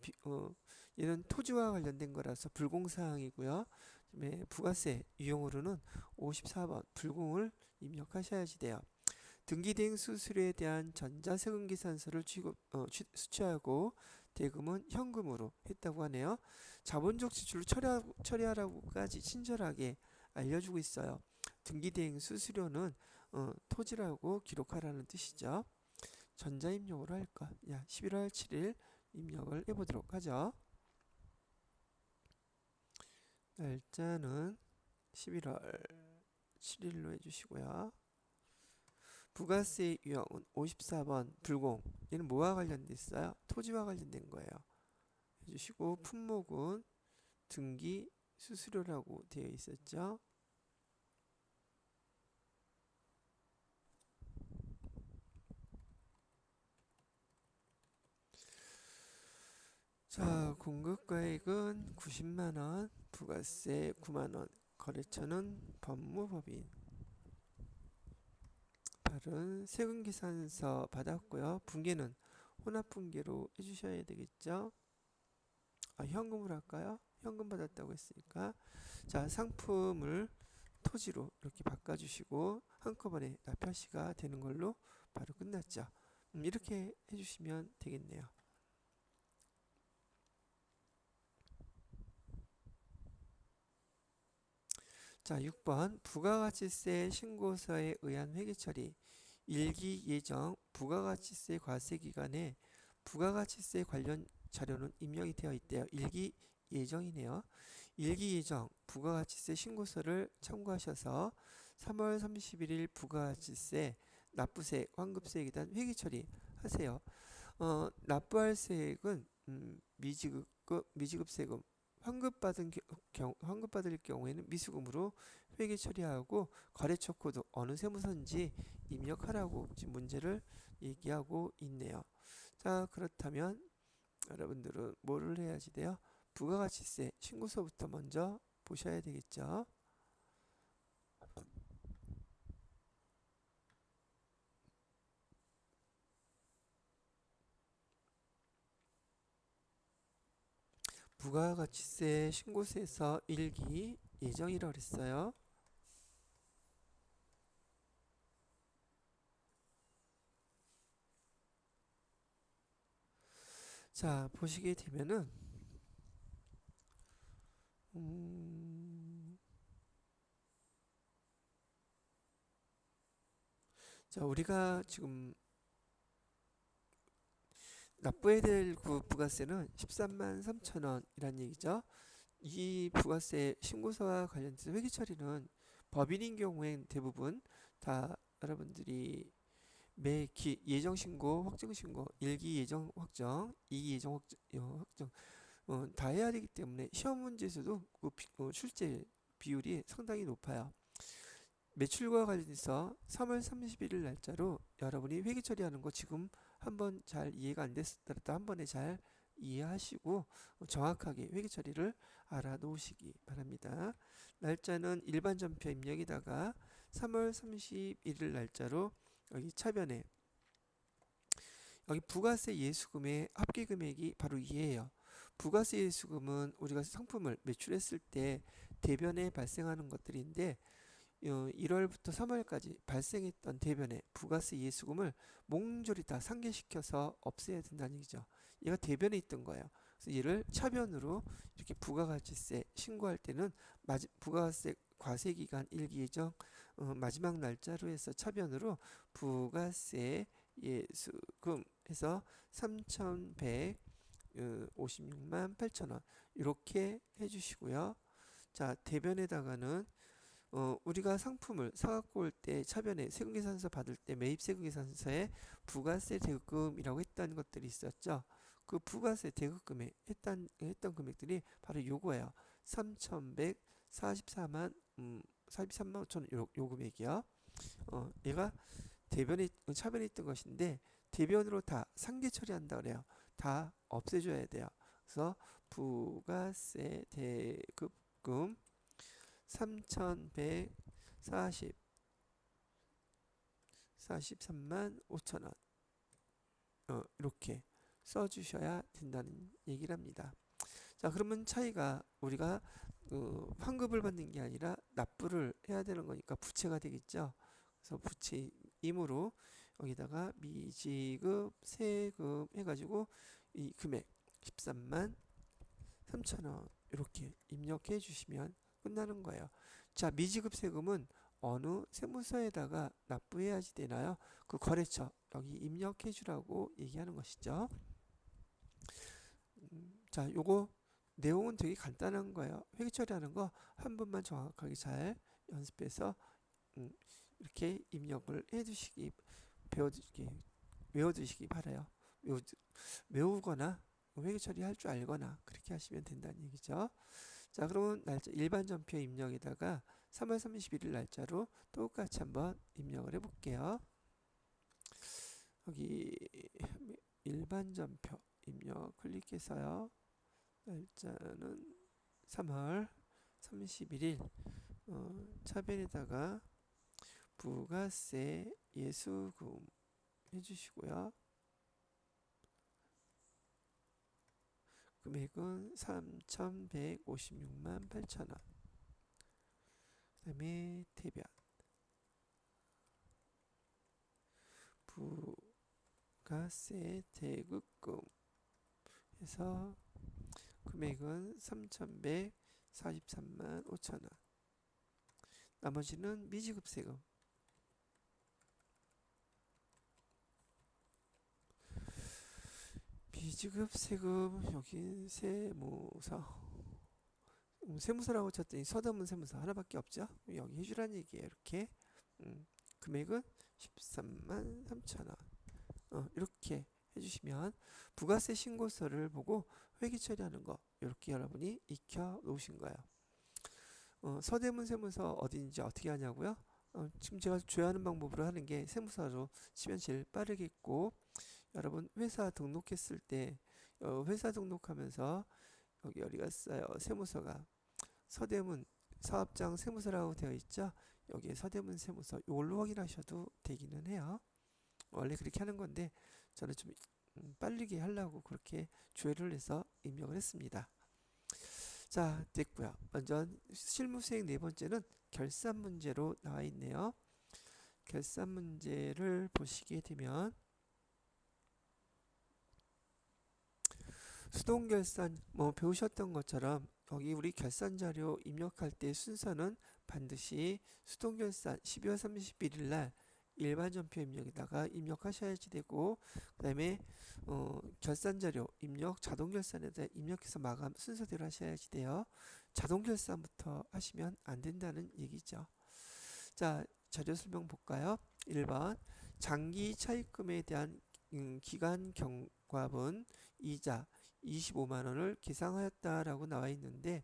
얘는 토지와 관련된 거라서 불공사항이고요. 그다음에 부가세 유형으로는 54번 불공을 입력하셔야지 돼요. 등기 대행 수수료에 대한 전자세금 계산서를 수취하고 대금은 현금으로 했다고 하네요. 자본적 지출을 처리하라고까지 친절하게 알려주고 있어요. 등기대행 수수료는 토지라고 기록하라는 뜻이죠. 전자입력으로 할까? 11월 7일 입력을 해보도록 하죠. 날짜는 11월 7일로 해주시고요. 부가세 유형은 54번 불공. 얘는 뭐와 관련돼 있어요? 토지와 관련된 거예요. 해주시고 품목은 등기 수수료라고 되어 있었죠. 자, 공급가액은 90만원, 부가세 9만원, 거래처는 법무법인. 발은 세금계산서 받았고요. 분계는 혼합분계로 해주셔야 되겠죠. 현금으로 할까요? 현금 받았다고 했으니까. 자, 상품을 토지로 이렇게 바꿔주시고 한꺼번에 납표시가 되는 걸로 바로 끝났죠. 이렇게 해주시면 되겠네요. 자, 6번 부가가치세 신고서에 의한 회계처리 일기 예정 부가가치세 과세기간에 부가가치세 관련 자료는 입력이 되어 있대요. 일기 예정이네요. 일기 예정 부가가치세 신고서를 참고하셔서 3월 31일 부가가치세, 납부세, 환급세에 대한 회계처리 하세요. 납부할 세액은 미지급 세금, 환급받을 경우에는 미수금으로 회계 처리하고 거래처 코드 어느 세무서인지 입력하라고 지금 문제를 얘기하고 있네요. 자, 그렇다면 여러분들은 뭐를 해야지 돼요? 부가가치세 신고서부터 먼저 보셔야 되겠죠. 부가가치세 신고서에서 일기 예정이라고 그랬어요. 자, 보시게 되면은 자, 우리가 지금 납부해야 될 그 부가세는 13만 3천 원이란 얘기죠. 이 부가세 신고서와 관련돼서 회계 처리는 법인인 경우엔 대부분 다 여러분들이 매기 예정 신고, 확정 신고, 1기 예정 확정, 2기 예정 확정 다 해야 되기 때문에 시험 문제에서도 그 출제 비율이 상당히 높아요. 매출과 관련해서 3월 31일 날짜로 여러분이 회계 처리하는 거 지금 한번 잘 이해가 안 됐더라도 한 번에 잘 이해하시고 정확하게 회계 처리를 알아놓으시기 바랍니다. 날짜는 일반 전표 입력에다가 3월 31일 날짜로 여기 차변에 여기 부가세 예수금의 합계 금액이 바로 이해예요. 부가세 예수금은 우리가 상품을 매출했을 때 대변에 발생하는 것들인데 1월부터 3월까지 발생했던 대변에 부가세 예수금을 몽졸이 다 상계시켜서 없애야 된다는 얘기죠. 얘가 대변에 있던 거예요. 그래서 얘를 차변으로 이렇게 부가가치세 신고할 때는 부가세 과세기간 일기 예정 마지막 날짜로 해서 차변으로 부가세 예수금 해서 3,156만 8천 원 이렇게 해주시고요. 자, 대변에다가는 우리가 상품을 사갖고 올 때 차변에 세금계산서 받을 때 매입세금계산서에 부가세 대금이라고 했던 것들이 있었죠. 그 부가세 대금에 했던 금액들이 바로 요거예요. 3,144만 43만 5천 원 요 금액이요. 얘가 대변에 차변에 있던 것인데 대변으로 다 상계 처리한다 그래요. 다 없애줘야 돼요. 그래서 부가세 대금 3,143만 5천 원 이렇게 써주셔야 된다는 얘기를 합니다. 자, 그러면 차이가 우리가 환급을 받는 게 아니라 납부를 해야 되는 거니까 부채가 되겠죠. 그래서 부채이므로 여기다가 미지급 세금 해가지고 이 금액 13만 3천 원 이렇게 입력해 주시면 끝나는 거예요. 자, 미지급 세금은 어느 세무서에다가 납부해야지 되나요? 그 거래처 여기 입력해 주라고 얘기하는 것이죠. 자, 요거 내용은 되게 간단한 거예요. 회계 처리하는 거 한 번만 정확하게 잘 연습해서 이렇게 입력을 해두시기, 배워두시기, 외워두시기 바라요. 외우거나 회계 처리할 줄 알거나 그렇게 하시면 된다는 얘기죠. 자, 그러면 날짜 일반 전표 입력에다가 3월 31일 날짜로 똑같이 한번 입력을 해볼게요. 여기 일반 전표 입력 클릭해서요. 날짜는 3월 31일 차변에다가 부가세 예수금 해주시고요. 금액은 3,156만 8천원. 그 다음에 대변 부가세 대급금 해서 금액은 3,143만 5천원. 나머지는 미지급 세금. 미지급 세금 여기 세무서라고 쳤더니 서대문 세무서 하나밖에 없죠. 여기 해주란 얘기예요. 이렇게 금액은 13만 3천원. 이렇게 해주시면 부가세 신고서를 보고 회계 처리하는 거 이렇게 여러분이 익혀 놓으신 거예요. 서대문 세무서 어딘지 어떻게 하냐고요? 지금 제가 조회하는 방법으로 하는 게 세무서로 치면 제일 빠르겠고, 여러분 회사 등록했을 때 회사 등록하면서 여기 어디가 있어요? 세무서가 서대문 사업장 세무서라고 되어 있죠. 여기에 서대문 세무서 이걸로 확인하셔도 되기는 해요. 원래 그렇게 하는 건데 저는 좀 빠르게 하려고 그렇게 조회를 해서 입력을 했습니다. 자, 됐고요. 먼저 실무 수행 네 번째는 결산 문제로 나와 있네요. 결산 문제를 보시게 되면 수동결산 배우셨던 것처럼 여기 우리 결산 자료 입력할 때 순서는 반드시 수동결산 12월 31일 날 일반 전표 입력에다가 입력하셔야지 되고, 그 다음에 결산 자료 입력 자동결산에다 입력해서 마감 순서대로 하셔야지 돼요. 자동결산부터 하시면 안 된다는 얘기죠. 자, 자료 설명 볼까요? 1번 장기 차입금에 대한 기간 경과분 이자 25만원을 계상하였다라고 나와 있는데,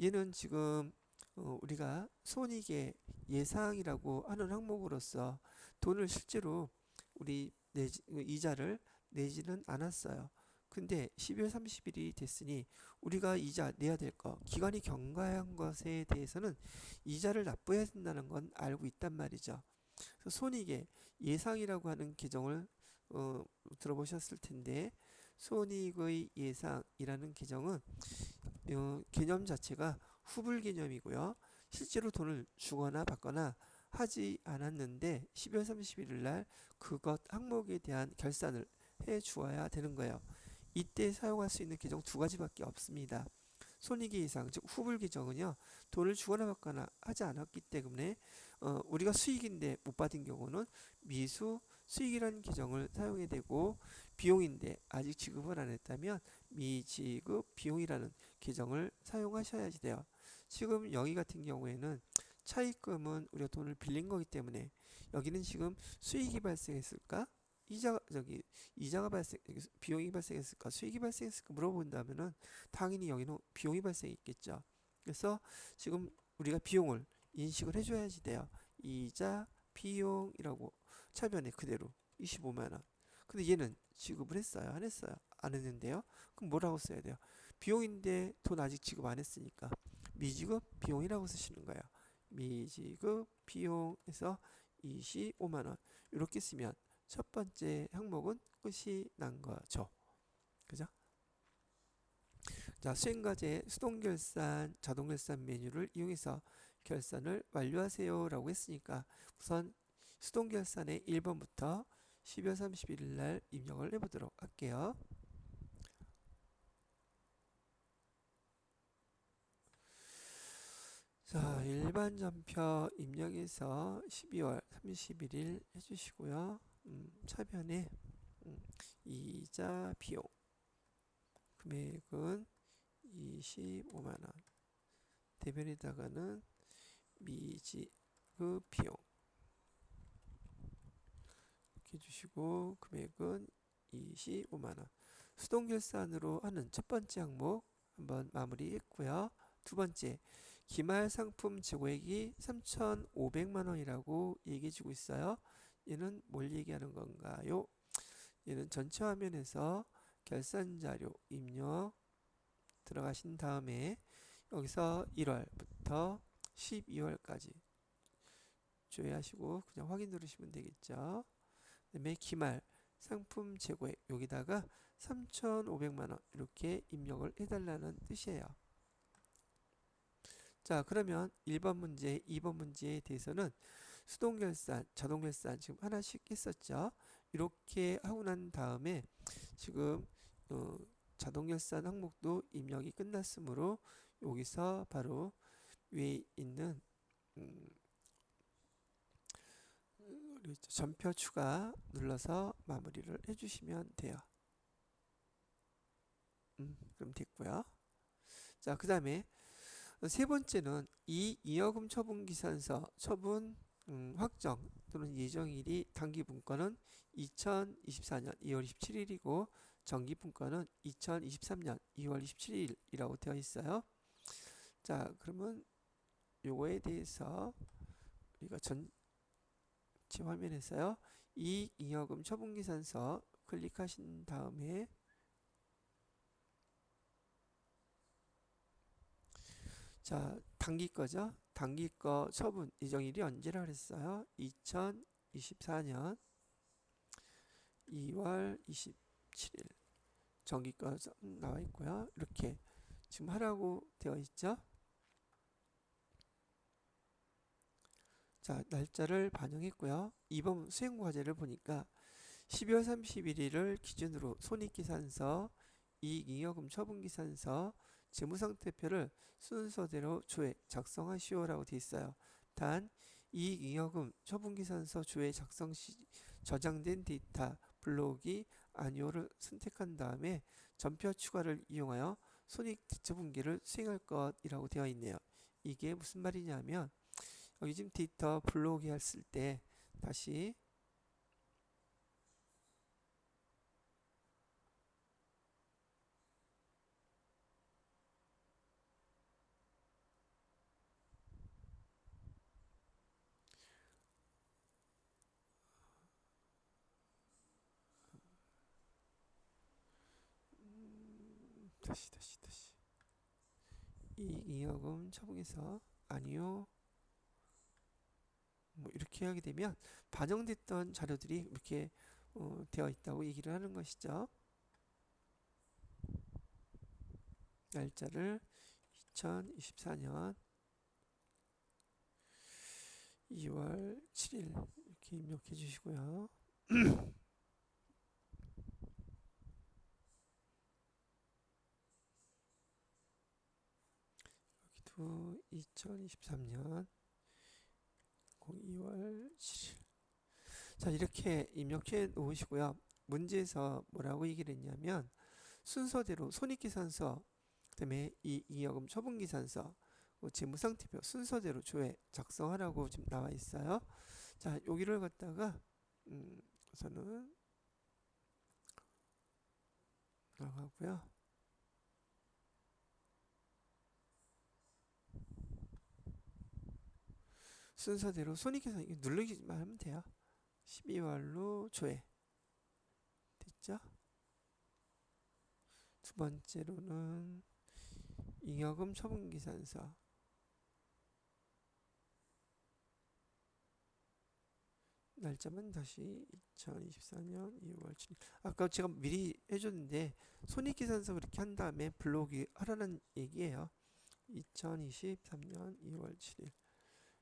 얘는 지금 우리가 손익의 예상이라고 하는 항목으로서 돈을 실제로 우리 이자를 내지는 않았어요. 근데 12월 30일이 됐으니 우리가 이자 내야 될 거, 기간이 경과한 것에 대해서는 이자를 납부해야 된다는 건 알고 있단 말이죠. 그래서 손익의 예상이라고 하는 개정을 들어보셨을 텐데, 손익의 예상이라는 개정은 개념 자체가 후불 개념이고요. 실제로 돈을 주거나 받거나 하지 않았는데 12월 31일 날 그것 항목에 대한 결산을 해 주어야 되는 거예요. 이때 사용할 수 있는 개정 두 가지밖에 없습니다. 손익의 예상, 즉 후불 개정은요, 돈을 주거나 받거나 하지 않았기 때문에 우리가 수익인데 못 받은 경우는 미수 수익이라는 개정을 사용해야 되고, 비용인데 아직 지급을 안 했다면 미지급 비용이라는 개정을 사용하셔야지 돼요. 지금 여기 같은 경우에는 차입금은 우리가 돈을 빌린 거기 때문에 여기는 지금 수익이 발생했을까? 이자가 비용이 발생했을까? 수익이 발생했을까? 물어본다면은 당연히 여기는 비용이 발생했겠죠. 그래서 지금 우리가 비용을 인식을 해줘야지 돼요. 이자 비용이라고 차변에 그대로 25만원. 근데 얘는 지급을 했어요? 안 했어요? 안 했는데요? 그럼 뭐라고 써야 돼요? 비용인데 돈 아직 지급 안 했으니까 미지급 비용이라고 쓰시는 거예요. 미지급 비용에서 25만원 이렇게 쓰면 첫 번째 항목은 끝이 난 거죠. 그죠? 자, 수행과제 수동결산, 자동결산 메뉴를 이용해서 결산을 완료하세요 라고 했으니까 우선 수동결산의 1번부터 12월 31일 날 입력을 해보도록 할게요. 자, 일반 전표 입력해서 12월 31일 해주시고요. 차변에 이자 비용 금액은 25만원, 대변에다가는 미지급 비용 이렇게 해주시고 금액은 25만원. 수동결산으로 하는 첫 번째 항목 한번 마무리했고요. 두 번째, 기말 상품 재고액이 3,500만원이라고 얘기해주고 있어요. 얘는 뭘 얘기하는 건가요? 얘는 전체 화면에서 결산자료 입력 들어가신 다음에 여기서 1월부터 12월까지 조회하시고 그냥 확인 누르시면 되겠죠. 그다음에 기말 상품 재고액 여기다가 3,500만원 이렇게 입력을 해달라는 뜻이에요. 자, 그러면 1번 문제, 2번 문제에 대해서는 수동결산, 자동결산 지금 하나씩 했었죠. 이렇게 하고 난 다음에 지금 자동결산 항목도 입력이 끝났으므로 여기서 바로 위에 있는 전표 추가 눌러서 마무리를 해주시면 돼요. 그럼 됐고요. 자, 그 다음에 세 번째는 이의여금 처분기산서 처분 확정 또는 예정일이 단기분권은 2024년 2월 27일이고 정기분권은 2023년 2월 27일이라고 되어 있어요. 자, 그러면 요거에 대해서 우리가 전체 화면에서요. 이의여금 처분기산서 클릭하신 다음에 자, 단기 거죠. 단기 거 처분 예정일이 언제라 그랬어요? 2024년 2월 27일. 정기 거 나와 있고요. 이렇게 지금 하라고 되어 있죠. 자, 날짜를 반영했고요. 이번 수행 과제를 보니까 12월 31일을 기준으로 손익계산서, 이익잉여금 처분계산서, 재무상태표를 순서대로 조회 작성하시오라고 되어 있어요. 단 이익잉여금 처분계산서 조회 작성 시 저장된 데이터 블록이 아니오를 선택한 다음에 전표 추가를 이용하여 손익 대처분기를 수행할 것이라고 되어 있네요. 이게 무슨 말이냐면 여기 지금 데이터 블록이 했을 때 다시 이익잉여금 처분에서 아니요 뭐 이렇게 하게 되면 반영됐던 자료들이 이렇게 되어 있다고 얘기를 하는 것이죠. 날짜를 2024년 2월 7일 이렇게 입력해 주시고요. 여기도 2023년 2월 7일. 자, 이렇게 입력해 놓으시고요. 문제에서 뭐라고 얘기를 했냐면 순서대로 손익계산서, 그다음에 이익잉여금 처분계산서, 재무상태표 순서대로 조회 작성하라고 지금 나와 있어요. 자, 여기를 갖다가 우선은 나가고요. 순서대로 손익계산 이거 누르기만 하면 돼요. 12월로 조회 됐죠? 두 번째로는 잉여금 처분계산서 날짜만 다시 2024년 2월 7일. 아까 제가 미리 해줬는데 손익계산서 그렇게 한 다음에 블록이 하라는 얘기예요. 2023년 2월 7일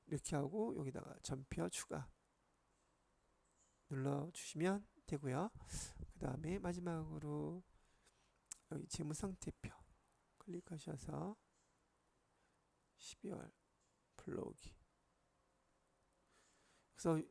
이렇게 하고 여기다가 전표 추가 눌러주시면 되고요. 그 다음에 마지막으로 여기 재무상태표 클릭하셔서 12월 블록이 그래서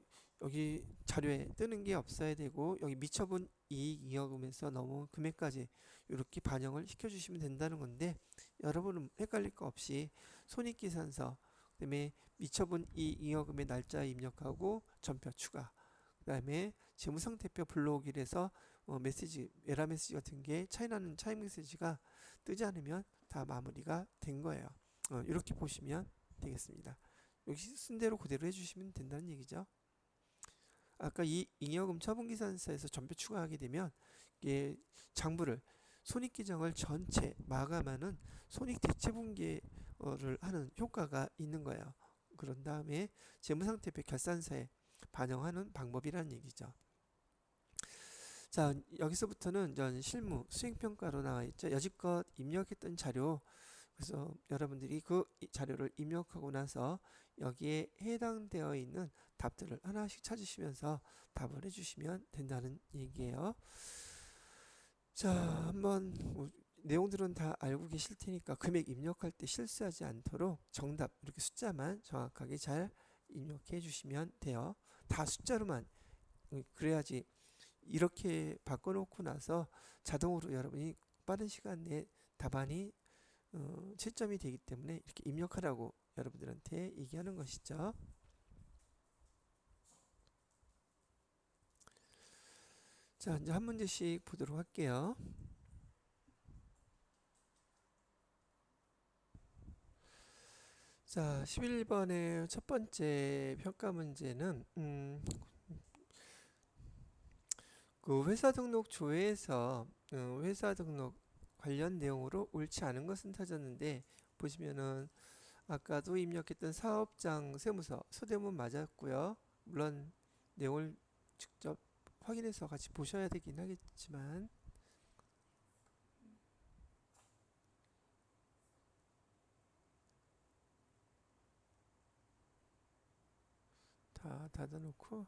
여기 자료에 뜨는 게 없어야 되고 여기 미처분 이익잉여금에서 넘어온 금액까지 이렇게 반영을 시켜주시면 된다는 건데 여러분은 헷갈릴 거 없이 손익계산서 그다음에 미처분 이익잉여금의 날짜 입력하고 전표 추가 그다음에 재무상태표 불러오기에서 메시지 에러 메시지 같은 게 차이나는 차이 메시지가 뜨지 않으면 다 마무리가 된 거예요. 이렇게 보시면 되겠습니다. 여기 쓴 대로 그대로 해주시면 된다는 얘기죠. 아까 이 잉여금 처분기산서에서 전표 추가하게 되면 이게 장부를 손익계정을 전체 마감하는 손익대체분계를 하는 효과가 있는 거예요. 그런 다음에 재무상태표 결산서에 반영하는 방법이라는 얘기죠. 자, 여기서부터는 전 실무 수행평가로 나와 있죠. 여지껏 입력했던 자료, 그래서 여러분들이 그 자료를 입력하고 나서 여기에 해당되어 있는 답들을 하나씩 찾으시면서 답을 해주시면 된다는 얘기예요. 자, 한번 내용들은 다 알고 계실 테니까 금액 입력할 때 실수하지 않도록 정답 이렇게 숫자만 정확하게 잘 입력해 주시면 돼요. 다 숫자로만 그래야지 이렇게 바꿔놓고 나서 자동으로 여러분이 빠른 시간 내에 답안이 채점이 되기 때문에 이렇게 입력하라고 여러분들한테 얘기하는 것이죠. 자, 이제 한 문제씩 보도록 할게요. 자, 11번의 첫 번째 평가 문제는 그 회사 등록 조회에서 회사 등록 관련 내용으로 옳지 않은 것은 찾았는데 보시면은 아까도 입력했던 사업장 세무서 서대문 맞았고요. 물론 내용을 직접 확인해서 같이 보셔야 되긴 하겠지만 다 닫아놓고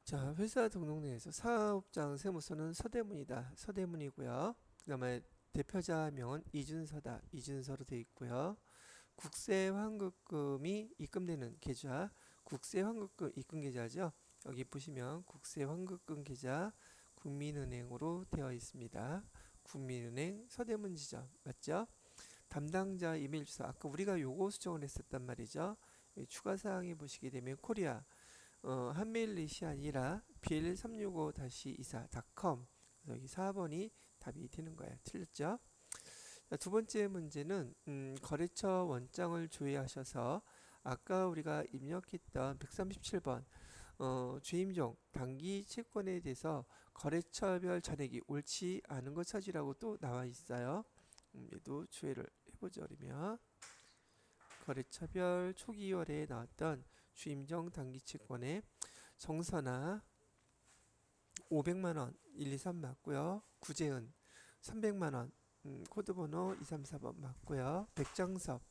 자, 회사 등록 내에서 사업장 세무서는 서대문이다. 서대문이고요. 그 다음에 대표자명은 이준서다. 이준서로 되어 있고요. 국세환급금이 입금되는 계좌, 국세환급금 입금 계좌죠. 여기 보시면 국세환급금 계좌 국민은행으로 되어 있습니다. 국민은행 서대문 지점 맞죠? 담당자 이메일 주소 아까 우리가 요거 수정을 했었단 말이죠. 추가 사항에 보시게 되면 코리아 한메일릿이 아니라 bil365-24.com 여기 4번이 답이 되는 거예요. 틀렸죠? 자, 두 번째 문제는 거래처 원장을 조회하셔서 아까 우리가 입력했던 137번 주임종 단기 채권에 대해서 거래처별 잔액이 옳지 않은 것 찾으라고 또 나와 있어요. 얘도 조회를 해보죠. 그러면 거래처별 초기 2월에 나왔던 주임종 단기 채권의 정선아 500만원 123 맞고요. 구재은 300만원 코드번호 234번 맞고요. 백정섭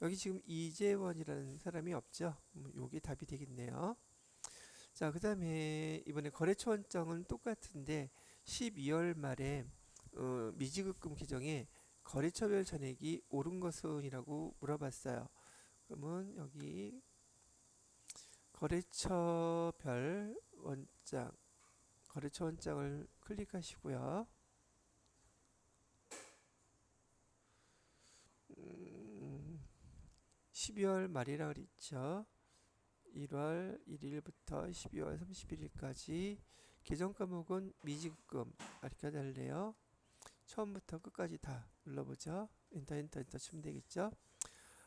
여기 지금 이재원이라는 사람이 없죠. 요게 답이 되겠네요. 자, 그 다음에 이번에 거래처 원장은 똑같은데 12월 말에 미지급금 규정에 거래처별 잔액이 옳은 것은이라고 물어봤어요. 그러면 여기 거래처별 원장 거래처 원장을 클릭하시고요. 12월 말이라 그랬죠. 1월 1일부터 12월 31일까지 계정 과목은 미지급금 이렇게 달래요. 처음부터 끝까지 다 눌러보죠. 엔터 치면 되겠죠.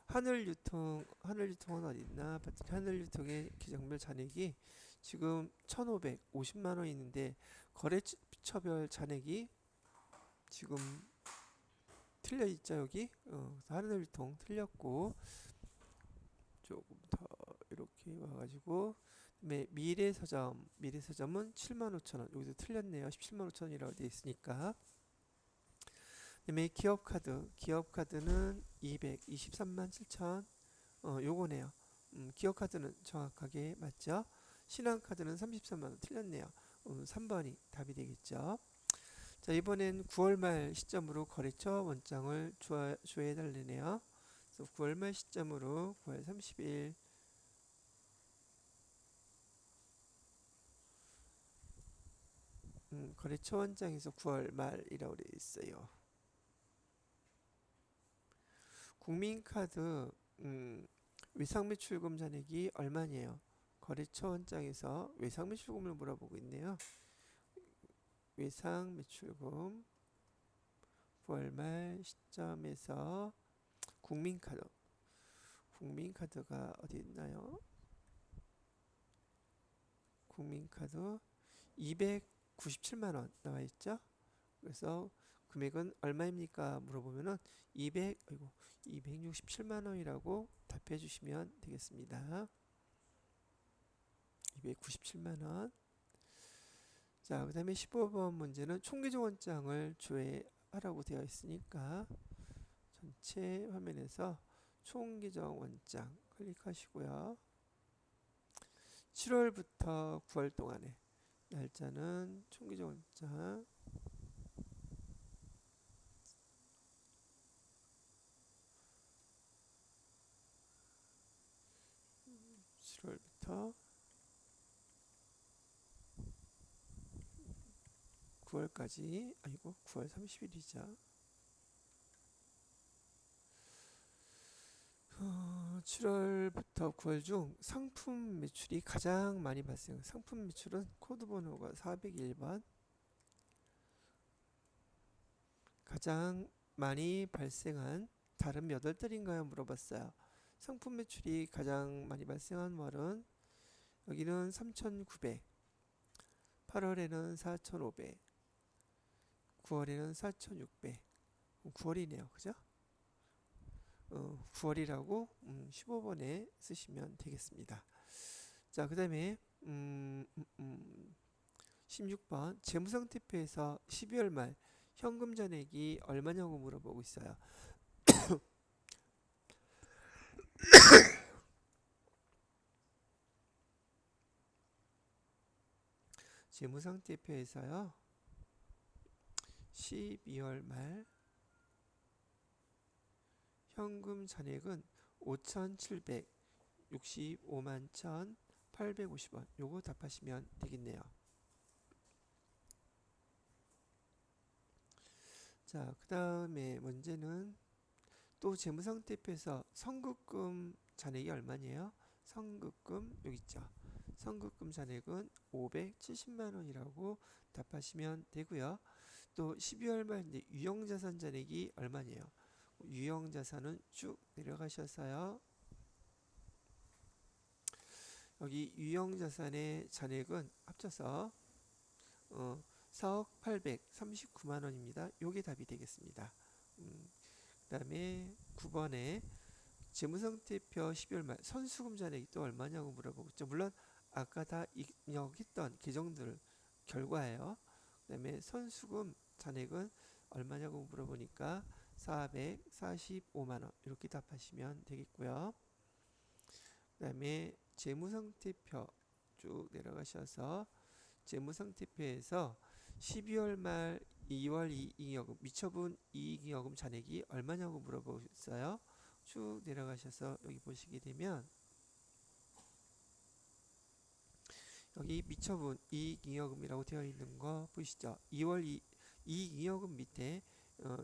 하늘유통은 어디 있나? 하늘유통의 계정별 잔액이 지금 1,550만 원 있는데 거래처별 잔액이 지금 틀려 있죠. 여기 하늘유통 틀렸고 조금 더 이렇게 와가지고 미래서점은 75,000원 여기서 틀렸네요. 175,000원이라고 되어 있으니까. 그다음에 기업카드는 223만 7천 요거네요. 기업카드는 정확하게 맞죠? 신한카드는 33만원 틀렸네요. 3번이 답이 되겠죠. 자, 이번엔 9월 말 시점으로 거래처 원장을 조회해 달라네요. 그래서 9월 말 시점으로 9월 30일 거래처 원장에서 9월 말이라고 되어 있어요. 국민카드 외상매출금 잔액이 얼마냐요? 거래처 원장에서 외상매출금을 물어보고 있네요. 외상매출금 9월 말 시점에서 국민카드가 어디 있나요? 국민카드 297만 원 나와 있죠? 그래서 금액은 얼마입니까? 물어보면은 267만 원이라고 답해 주시면 되겠습니다. 297만 원. 자, 그다음에 15번 문제는 총계정원장을 조회하라고 되어 있으니까 전체 화면에서 총계정원장 클릭하시고요. 7월부터 9월 동안에 날짜는 총계정원장 7월부터 9월까지, 아니고 9월 30일이죠. 7월부터 9월 중 상품 매출이 가장 많이 발생. 상품 매출은 코드 번호가 401번. 가장 많이 발생한 달은 몇 월달인가요? 물어봤어요. 상품 매출이 가장 많이 발생한 월은 여기는 3,900, 8월에는 4,500, 9월에는 4,600. 9월이네요. 그죠? 9월이라고 15번에 쓰시면 되겠습니다. 자, 그 다음에 16번 재무상태표에서 12월 말 현금 잔액이 얼마냐고 물어보고 있어요. 재무상태표에서요 12월 말 현금 잔액은 5,765만 1,850원. 요거 답하시면 되겠네요. 자, 그 다음에 문제는 또 재무상태표에서 선급금 잔액이 얼마냐요? 선급금 여기 있죠. 선급금 잔액은 570만 원이라고 답하시면 되고요. 또 12월 말 이제 유형자산 잔액이 얼마냐요? 유형자산은 쭉 내려가셔서요. 여기 유형자산의 잔액은 합쳐서 4억 839만 원입니다. 요게 답이 되겠습니다. 그 다음에 9번에 재무상태표 12월 말 선수금 잔액이 또 얼마냐고 물어보고 있죠. 물론 아까 다 입력했던 계정들 결과예요. 그 다음에 선수금 잔액은 얼마냐고 물어보니까 445만 원 이렇게 답하시면 되겠고요. 그 다음에 재무상태표 쭉 내려가셔서 재무상태표에서 12월 말 2월 이익여금 미처분 이익여금 잔액이 얼마냐고 물어보셨어요. 쭉 내려가셔서 여기 보시게 되면 여기 미처분 이익잉여금이라고 되어 있는 거 보이시죠? 2월 이익잉여금 밑에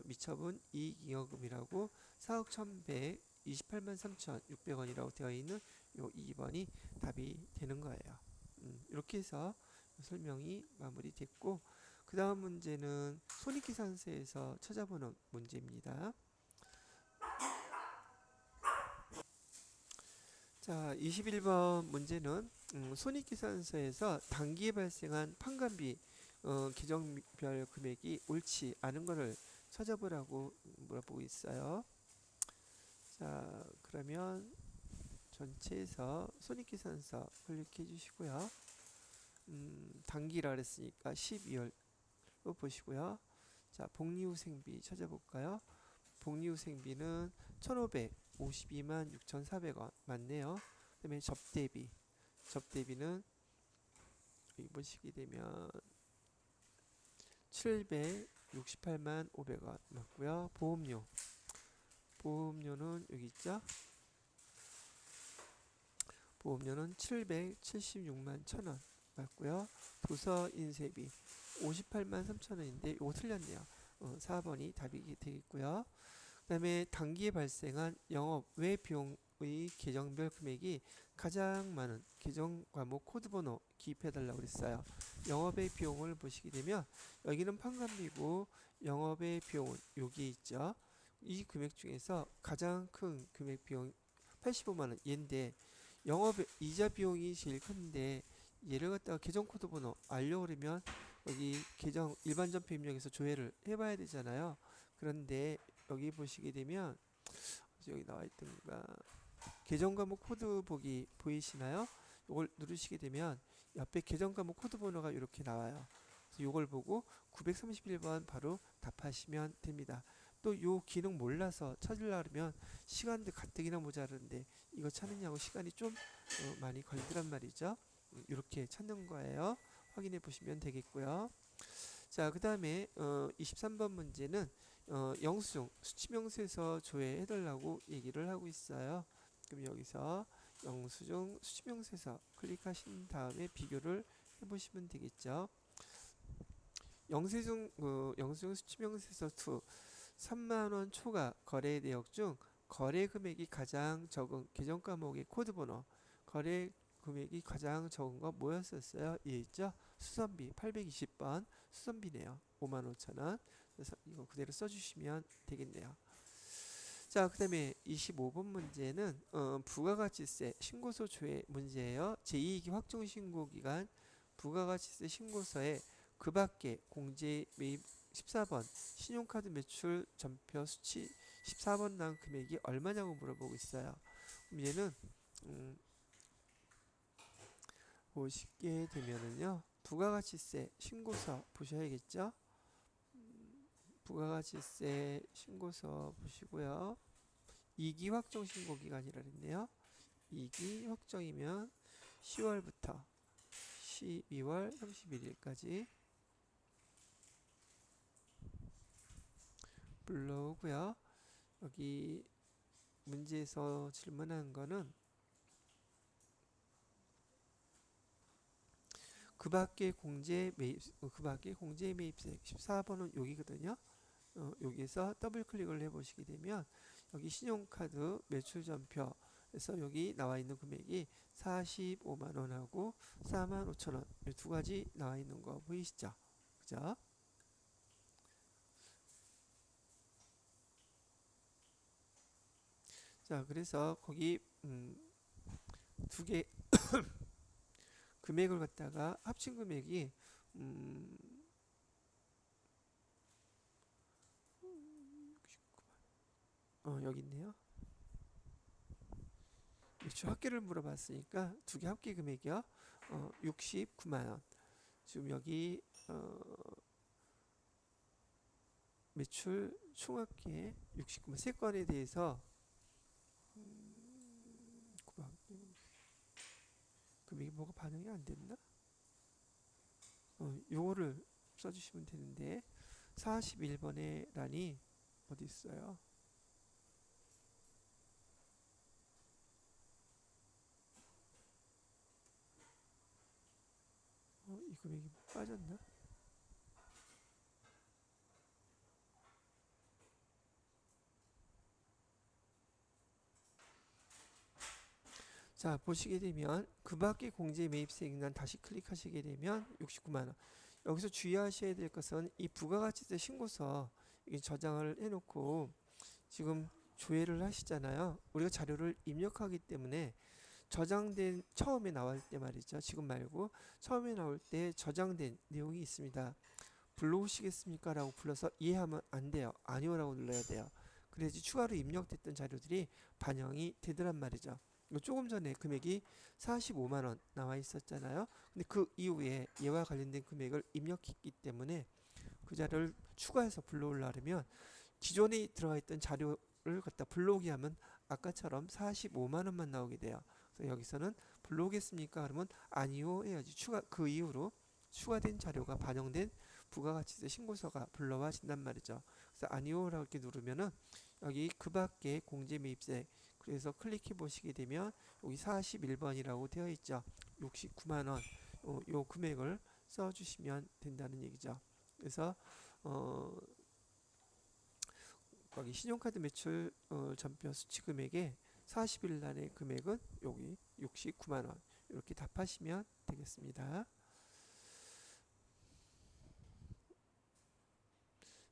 미처분 이익잉여금이라고 4억 1,128만 3,600원이라고 되어 있는 요 2번이 답이 되는 거예요. 이렇게 해서 설명이 마무리됐고 그 다음 문제는 손익계산서에서 찾아보는 문제입니다. 자, 21번 문제는 손익계산서에서 단기에 발생한 판관비 계정별 금액이 옳지 않은 것을 찾아보라고 물어보고 있어요. 자, 그러면 전체에서 손익계산서 클릭해 주시고요. 단기라 그랬으니까 12월로 보시고요. 자, 복리후생비 찾아볼까요? 복리후생비는 1,552만 6,400원 맞네요. 그 다음에 접대비는 여기 보시게 되면 768만 500원 맞고요. 보험료는 여기 있죠. 보험료는 776만 1000원 맞고요. 도서 인쇄비 58만 3000원인데 이거 틀렸네요. 4번이 답이 되겠고요. 그 다음에 단기에 발생한 영업 외 비용의 계정별 금액이 가장 많은 계정 과목 코드 번호 기입해달라고 그랬어요. 영업의 비용을 보시게 되면 여기는 판관비고 영업의 비용은 여기 있죠. 이 금액 중에서 가장 큰 금액 비용 85만원 얘인데 영업 이자 비용이 제일 큰데 얘를 갖다가 계정 코드 번호 알려고 그러면 여기 계정 일반 전표 입력에서 조회를 해봐야 되잖아요. 그런데 여기 보시게 되면 여기 나와 있던가 계정 과목 코드 보기 보이시나요? 이걸 누르시게 되면 옆에 계정 과목 코드 번호가 이렇게 나와요. 그래서 이걸 보고 931번 바로 답하시면 됩니다. 또 요 기능 몰라서 찾으려면 시간도 가뜩이나 모자른데 이거 찾느냐고 시간이 좀 많이 걸리란 말이죠. 이렇게 찾는 거예요. 확인해 보시면 되겠고요. 자, 그 다음에 23번 문제는 영수증 수치명세서 조회해달라고 얘기를 하고 있어요. 그럼 여기서 영수증 수치명세서 클릭하신 다음에 비교를 해보시면 되겠죠. 영수증 수치명세서 2 3만원 초과 거래 내역 중 거래 금액이 가장 적은 계정 과목의 코드 번호 거래 금액이 가장 적은 거 뭐였었어요? 예 있죠? 수선비 820번 수선비네요. 55,000원. 그래서 이거 그대로 써주시면 되겠네요. 자, 그 다음에 25번 문제는 부가가치세 신고서 조회 문제예요. 제2기 확정신고기간 부가가치세 신고서에 그 밖에 공제 매입 14번 신용카드 매출 전표 수치 14번 나온 금액이 얼마냐고 물어보고 있어요. 그럼 얘는 보시게 되면은요 부가가치세 신고서 보셔야겠죠. 부가가치세 신고서 보시고요. 2기 확정 신고 기간이라 그랬네요. 2기 확정이면 10월부터 12월 31일까지 불러오고요. 여기 문제에서 질문한 거는 그 밖에 공제 매입세 14번은 여기거든요. 여기서 더블 클릭을 해 보시게 되면 여기 신용카드 매출 전표에서 여기 나와 있는 금액이 45만 원하고 4만 5천 원 이 두 가지 나와 있는 거 보이시죠? 그죠? 자, 그래서 거기 두 개 금액을 갖다가 합친 금액이 여기 있네요. 매출 합계를 물어봤으니까 두 개 합계 금액이요. 69만 원. 지금 여기 매출 총합계 69만 세 건에 대해서 금액이 뭐가 반영이 안 됐나? 요거를 써주시면 되는데 41번의 란이 어디 있어요? 이 금액이 빠졌나? 자, 보시게 되면 그 밖에 공제 매입세 기간 다시 클릭하시게 되면 69만 원. 여기서 주의하셔야 될 것은 이 부가가치세 신고서 저장을 해놓고 지금 조회를 하시잖아요. 우리가 자료를 입력하기 때문에 저장된 처음에 나올 때 말이죠. 지금 말고 처음에 나올 때 저장된 내용이 있습니다. 불러오시겠습니까? 라고 불러서 이해하면 안 돼요. 아니요 라고 눌러야 돼요. 그래야지 추가로 입력됐던 자료들이 반영이 되더란 말이죠. 조금 전에 금액이 45만원 나와 있었잖아요. 근데 그 이후에 얘와 관련된 금액을 입력했기 때문에 그 자료를 추가해서 불러오려면 기존에 들어가 있던 자료를 갖다 불러오게 하면 아까처럼 45만원만 나오게 돼요. 그래서 여기서는 불러오겠습니까? 그러면 아니요 해야지. 그 이후로 추가된 자료가 반영된 부가가치세 신고서가 불러와진단 말이죠. 그래서 아니오라고 이렇게 누르면은 여기 그 밖에 공제매입세, 그래서 클릭해 보시게 되면 여기 41번이라고 되어 있죠. 69만 원, 요 금액을 써주시면 된다는 얘기죠. 그래서 여기 신용카드 매출 전표 수취 금액의 40일 날의 금액은 여기 69만 원, 이렇게 답하시면 되겠습니다.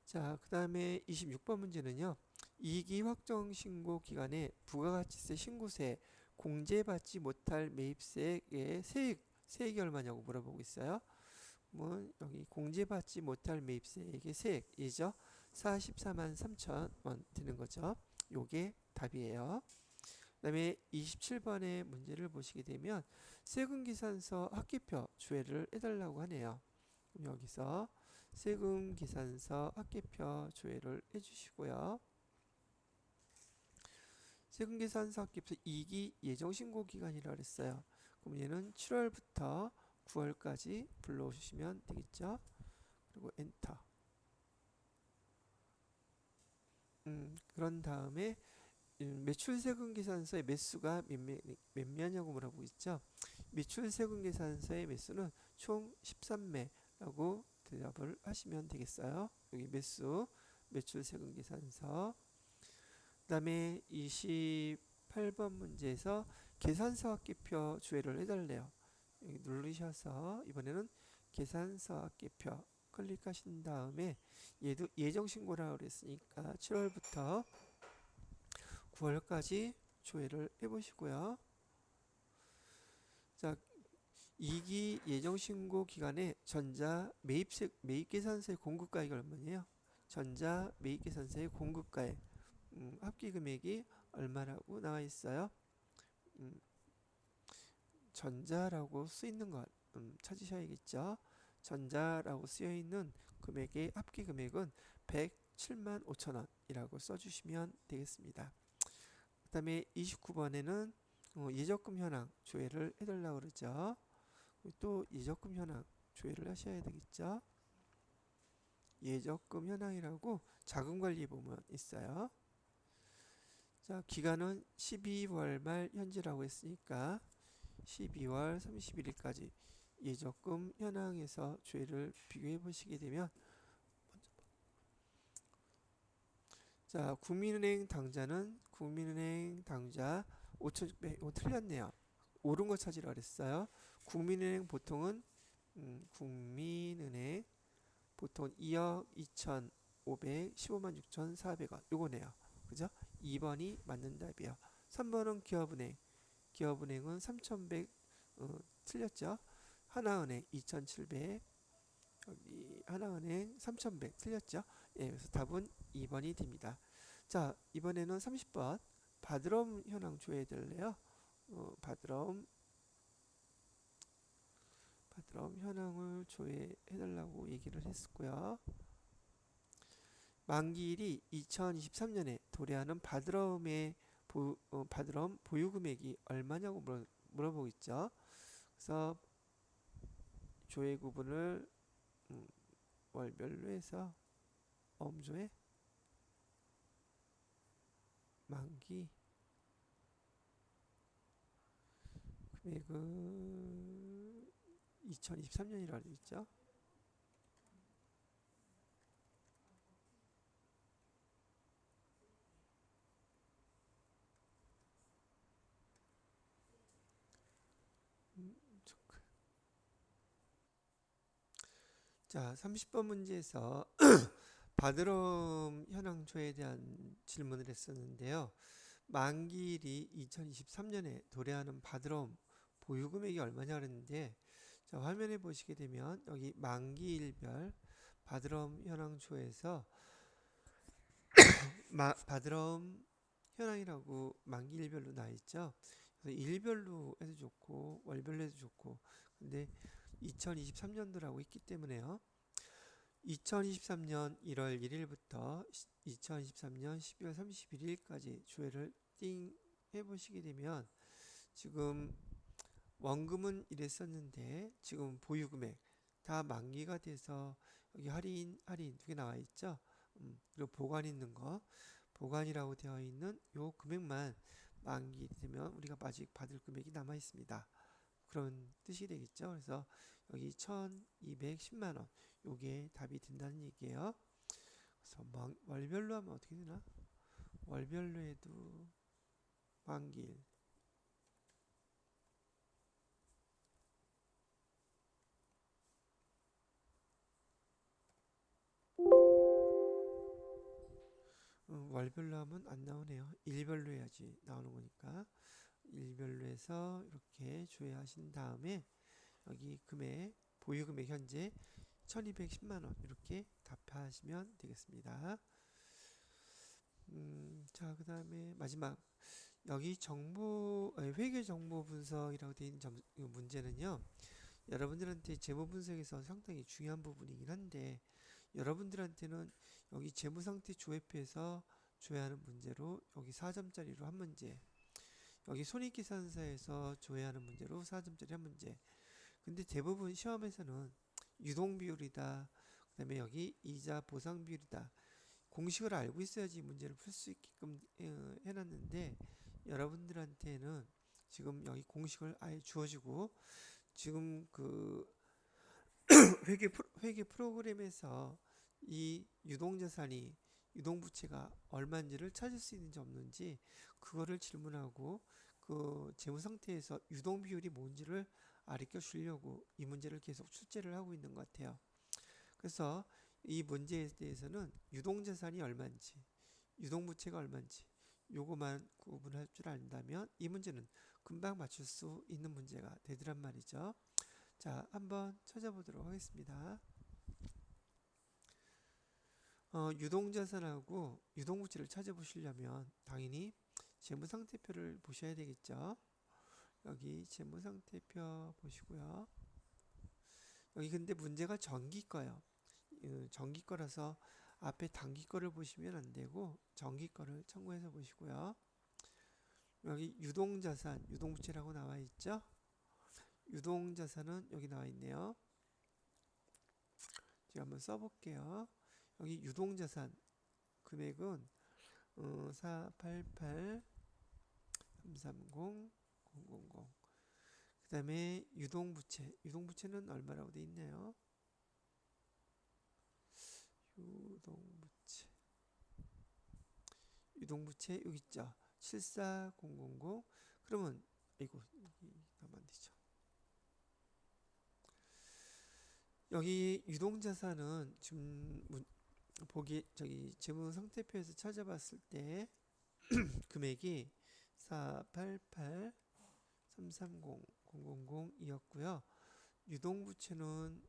자, 그 다음에 26번 문제는요. 이기 확정 신고 기간에 부가가치세 신고세 공제받지 못할 매입세의 세액이 얼마냐고 물어보고 있어요. 그러면 여기 공제받지 못할 매입세액의 세액이죠. 44만 3천 원 되는 거죠. 요게 답이에요. 그 다음에 27번의 문제를 보시게 되면 세금계산서 합계표 조회를 해달라고 하네요. 그럼 여기서 세금계산서 합계표 조회를 해주시고요. 세금계산서 합계표 2기 예정신고기간이라고 했어요. 그럼 얘는 7월부터 9월까지 불러주시면 되겠죠. 그리고 엔터. 그런 다음에 매출세금계산서의 매수가 몇 매냐고 물어보고 있죠. 매출세금계산서의 매수는 총 13매라고 대답을 하시면 되겠어요. 여기 매출세금계산서. 그 다음에 28번 문제에서 계산서 합계표 조회를 해달래요. 여기 누르셔서 이번에는 계산서 합계표 클릭하신 다음에 얘도 예정신고라고 그랬으니까 7월부터 9월까지 조회를 해보시고요. 자, 2기 예정신고 기간에 전자 매입계산서의 공급가액이 얼마냐? 전자 매입계산서의 공급가액 합계 금액이 얼마라고 나와 있어요? 전자라고 쓰이는 것 찾으셔야겠죠. 전자라고 쓰여 있는 금액의 합계 금액은 107만 5천 원이라고 써주시면 되겠습니다. 그 다음에 29번에는 예적금 현황 조회를 해달라고 그러죠. 또 예적금 현황 조회를 하셔야 되겠죠. 예적금 현황이라고 자금관리 보면 있어요. 자, 기간은 12월 말 현재라고 했으니까 12월 31일까지 예적금 현황에서 조회를 비교해 보시게 되면, 자, 국민은행 당자는 국민은행 당자 5,600, 틀렸네요. 옳은 거 찾으라 그랬어요. 국민은행 보통은 국민은행 보통 2억 2,515만 6,400원 요거네요. 그죠? 2번이 맞는 답이에요. 3번은 기업은행. 기업은행은 3,100 틀렸죠? 하나은행 2,700, 여기 하나은행 3,100 틀렸죠? 예, 그래서 답은 2번이 됩니다. 자, 이번에는 30번 바드럼 현황 조회해 될래요. 바드럼 현황을 조회해 달라고 얘기를 했었고요. 만기일이 2023년에 도래하는 바드럼의 바드럼 보유 금액이 얼마냐고 물어보고 있죠. 그래서 조회 구분을 월별로 해서 엄조의 만기 금액은 2023년이라고 되어 있죠. 자, 30번 문제에서 바드럼 현황 조회에 대한 질문을 했었는데요. 만기일이 2023년에 도래하는 바드럼 보유 금액이 얼마냐 그랬는데, 자, 화면에 보시게 되면 여기 만기일별 바드럼 현황 조회에서 바드럼 현황이라고 만기일별로 나와 있죠. 그래서 일별로 해도 좋고 월별로 해도 좋고, 근데 2023년도라고 있기 때문에요. 2023년 1월 1일부터 2023년 12월 31일까지 조회를 띵 해보시게 되면, 지금 원금은 이랬었는데 지금 보유금액 다 만기가 돼서 여기 할인 두 개 나와 있죠. 그리고 보관 있는 거, 보관이라고 되어 있는 요 금액만 만기 되면 우리가 아직 받을 금액이 남아 있습니다. 그런 뜻이 되겠죠. 그래서 여기 1210만 원 요게 답이 된다는 얘기예요. 그래서 월별로 하면 어떻게 되나? 월별로 해도 만기일 월별로 하면 안 나오네요. 일별로 해야지 나오는 거니까 일별로 해서 이렇게 조회하신 다음에 여기 금액 보유 금액 현재 1210만 원 이렇게 답하시면 되겠습니다. 자, 그 다음에 마지막 여기 회계 정보 분석이라고 되어 있는 문제는요. 여러분들한테 재무 분석에서 상당히 중요한 부분이긴 한데 여러분들한테는 여기 재무 상태 조회표에서 조회하는 문제로 여기 4점짜리로 한 문제, 여기 손익계산서에서 조회하는 문제로 4점짜리 한 문제. 근데 대부분 시험에서는 유동 비율이다, 그다음에 여기 이자 보상 비율이다, 공식을 알고 있어야지 문제를 풀 수 있게끔 해놨는데 여러분들한테는 지금 여기 공식을 아예 주어지고 지금 그 회계 프로그램에서 이 유동자산이 유동부채가 얼마인지를 찾을 수 있는지 없는지 그거를 질문하고 그 재무 상태에서 유동 비율이 뭔지를 가르쳐 주려고 이 문제를 계속 출제를 하고 있는 것 같아요. 그래서 이 문제에 대해서는 유동자산이 얼마인지, 유동부채가 얼마인지 요거만 구분할 줄 안다면 이 문제는 금방 맞출 수 있는 문제가 되더란 말이죠. 자, 한번 찾아보도록 하겠습니다. 유동자산하고 유동부채를 찾아보시려면 당연히 재무상태표를 보셔야 되겠죠. 여기 재무상태표 보시고요. 여기 근데 문제가 정기 거예요. 정기 거라서 앞에 단기 거를 보시면 안 되고 정기 거를 참고해서 보시고요. 여기 유동자산, 유동부채라고 나와 있죠. 유동자산은 여기 나와 있네요. 제가 한번 써볼게요. 여기 유동자산 금액은 488 330 000. 그 다음에 유동부채는 얼마라고 돼 있나요? 유동부채 여기 있죠. 74000. 그러면 이거 가면 안 되죠. 여기 유동자산은 지금 보기 저기 재무상태표에서 찾아봤을 때 금액이 488 330 000이었고요. 유동부채는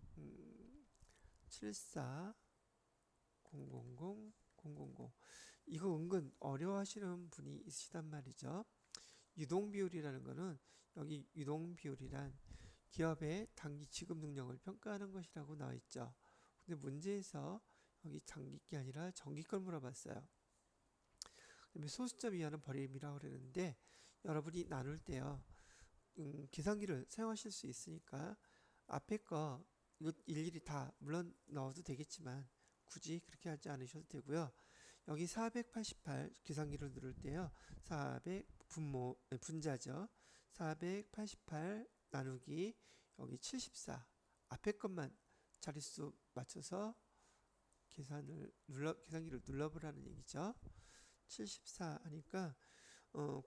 74 000 000. 이거 은근 어려워하시는 분이 있으시단 말이죠. 유동비율이라는 거는 여기 유동비율이란 기업의 단기 지급 능력을 평가하는 것이라고 나와 있죠. 근데 문제에서 여기 단기게 아니라 정기걸 물어봤어요. 그다음에 소수점 이하는 버림이라고 그러는데 여러분이 나눌 때요. 계산기를 사용하실 수 있으니까 앞에 거 이거 일일이 다 물론 넣어도 되겠지만 굳이 그렇게 하지 않으셔도 되고요. 여기 488 계산기를 누를 때요. 400 분자죠. 488 나누기 여기 74 앞에 것만 자릿수 맞춰서 계산기를 눌러보라는 얘기죠. 74 하니까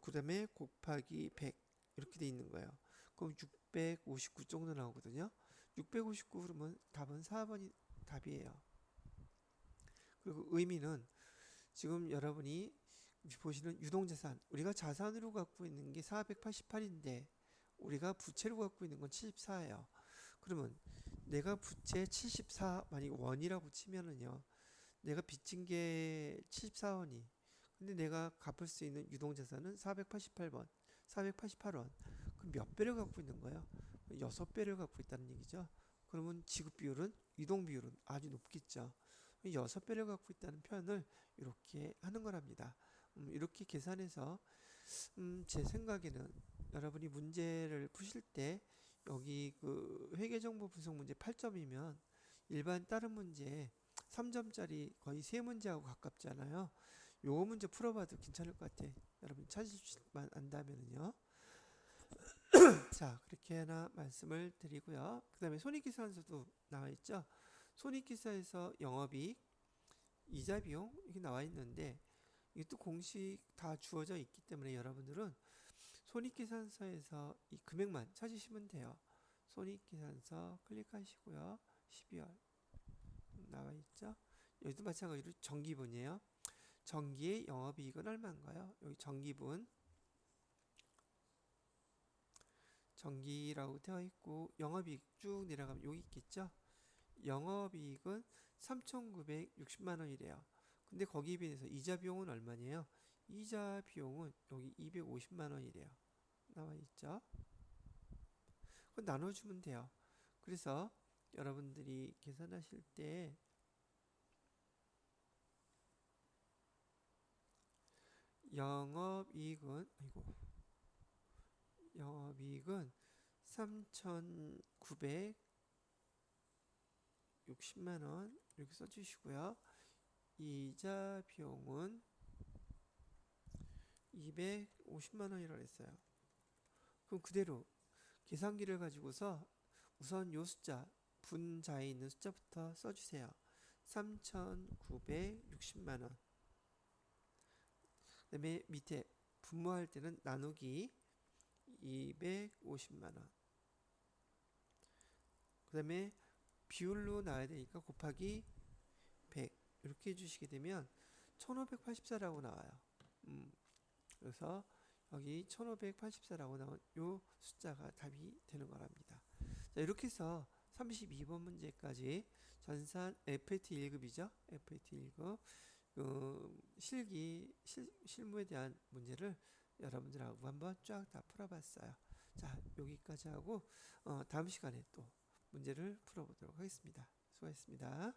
그 다음에 곱하기 100 이렇게 돼 있는 거예요. 그럼 659 정도 나오거든요. 659 그러면 답은 4번이 답이에요. 그리고 의미는 지금 여러분이 보시는 유동자산, 우리가 자산으로 갖고 있는 게 488인데 우리가 부채로 갖고 있는 건 74예요. 그러면 내가 부채 74 만약 원이라고 치면은요, 내가 빚진 게 74원이, 근데 내가 갚을 수 있는 유동자산은 488원, 488원. 그럼 몇 배를 갖고 있는 거예요? 6배를 갖고 있다는 얘기죠. 그러면 지급 비율은, 유동 비율은 아주 높겠죠. 6배를 갖고 있다는 표현을 이렇게 하는 거랍니다. 이렇게 계산해서 제 생각에는 여러분이 문제를 푸실 때 여기 그 회계정보 분석 문제 8점이면 일반 다른 문제 3점짜리 거의 3문제하고 가깝잖아요. 요 문제 풀어봐도 괜찮을 것 같아. 여러분 찾으실만 안다면은요. 자, 그렇게 하나 말씀을 드리고요. 그 다음에 손익계산서도 나와 있죠. 손익계사에서 영업이익, 이자 비용 이게 나와 있는데 이게 또 공식 다 주어져 있기 때문에 여러분들은 손익계산서에서 이 금액만 찾으시면 돼요. 손익계산서 클릭하시고요. 12월 나와 있죠. 여기도 마찬가지로 정기분이에요. 정기의 영업이익은 얼마인가요? 여기 정기분 정기라고 되어 있고 영업이익 쭉 내려가면 여기 있겠죠. 영업이익은 3,960만 원이래요. 근데 거기에 비해서 이자 비용은 얼마냐요? 이자 비용은 여기 250만 원이래요. 나와 있죠. 그건 나눠주면 돼요. 그래서 여러분들이 계산하실 때 영업이익은 3,960만 원 이렇게 써주시고요. 이자 비용은 250만 원이라고 했어요. 그럼 그대로 계산기를 가지고서 우선 요 숫자 분자에 있는 숫자부터 써주세요. 3,960만 원. 그 다음에 밑에 분모할 때는 나누기 250만 원. 그 다음에 비율로 나와야 되니까 곱하기 100 이렇게 해주시게 되면 1584라고 나와요. 그래서 여기 1584라고 나온 요 숫자가 답이 되는 거랍니다. 자, 이렇게 해서 32번 문제까지 전산 FAT 1급이죠. FAT 1급 실무에 대한 문제를 여러분들하고 한번 쫙 다 풀어봤어요. 자, 여기까지 하고 다음 시간에 또 문제를 풀어보도록 하겠습니다. 수고하셨습니다.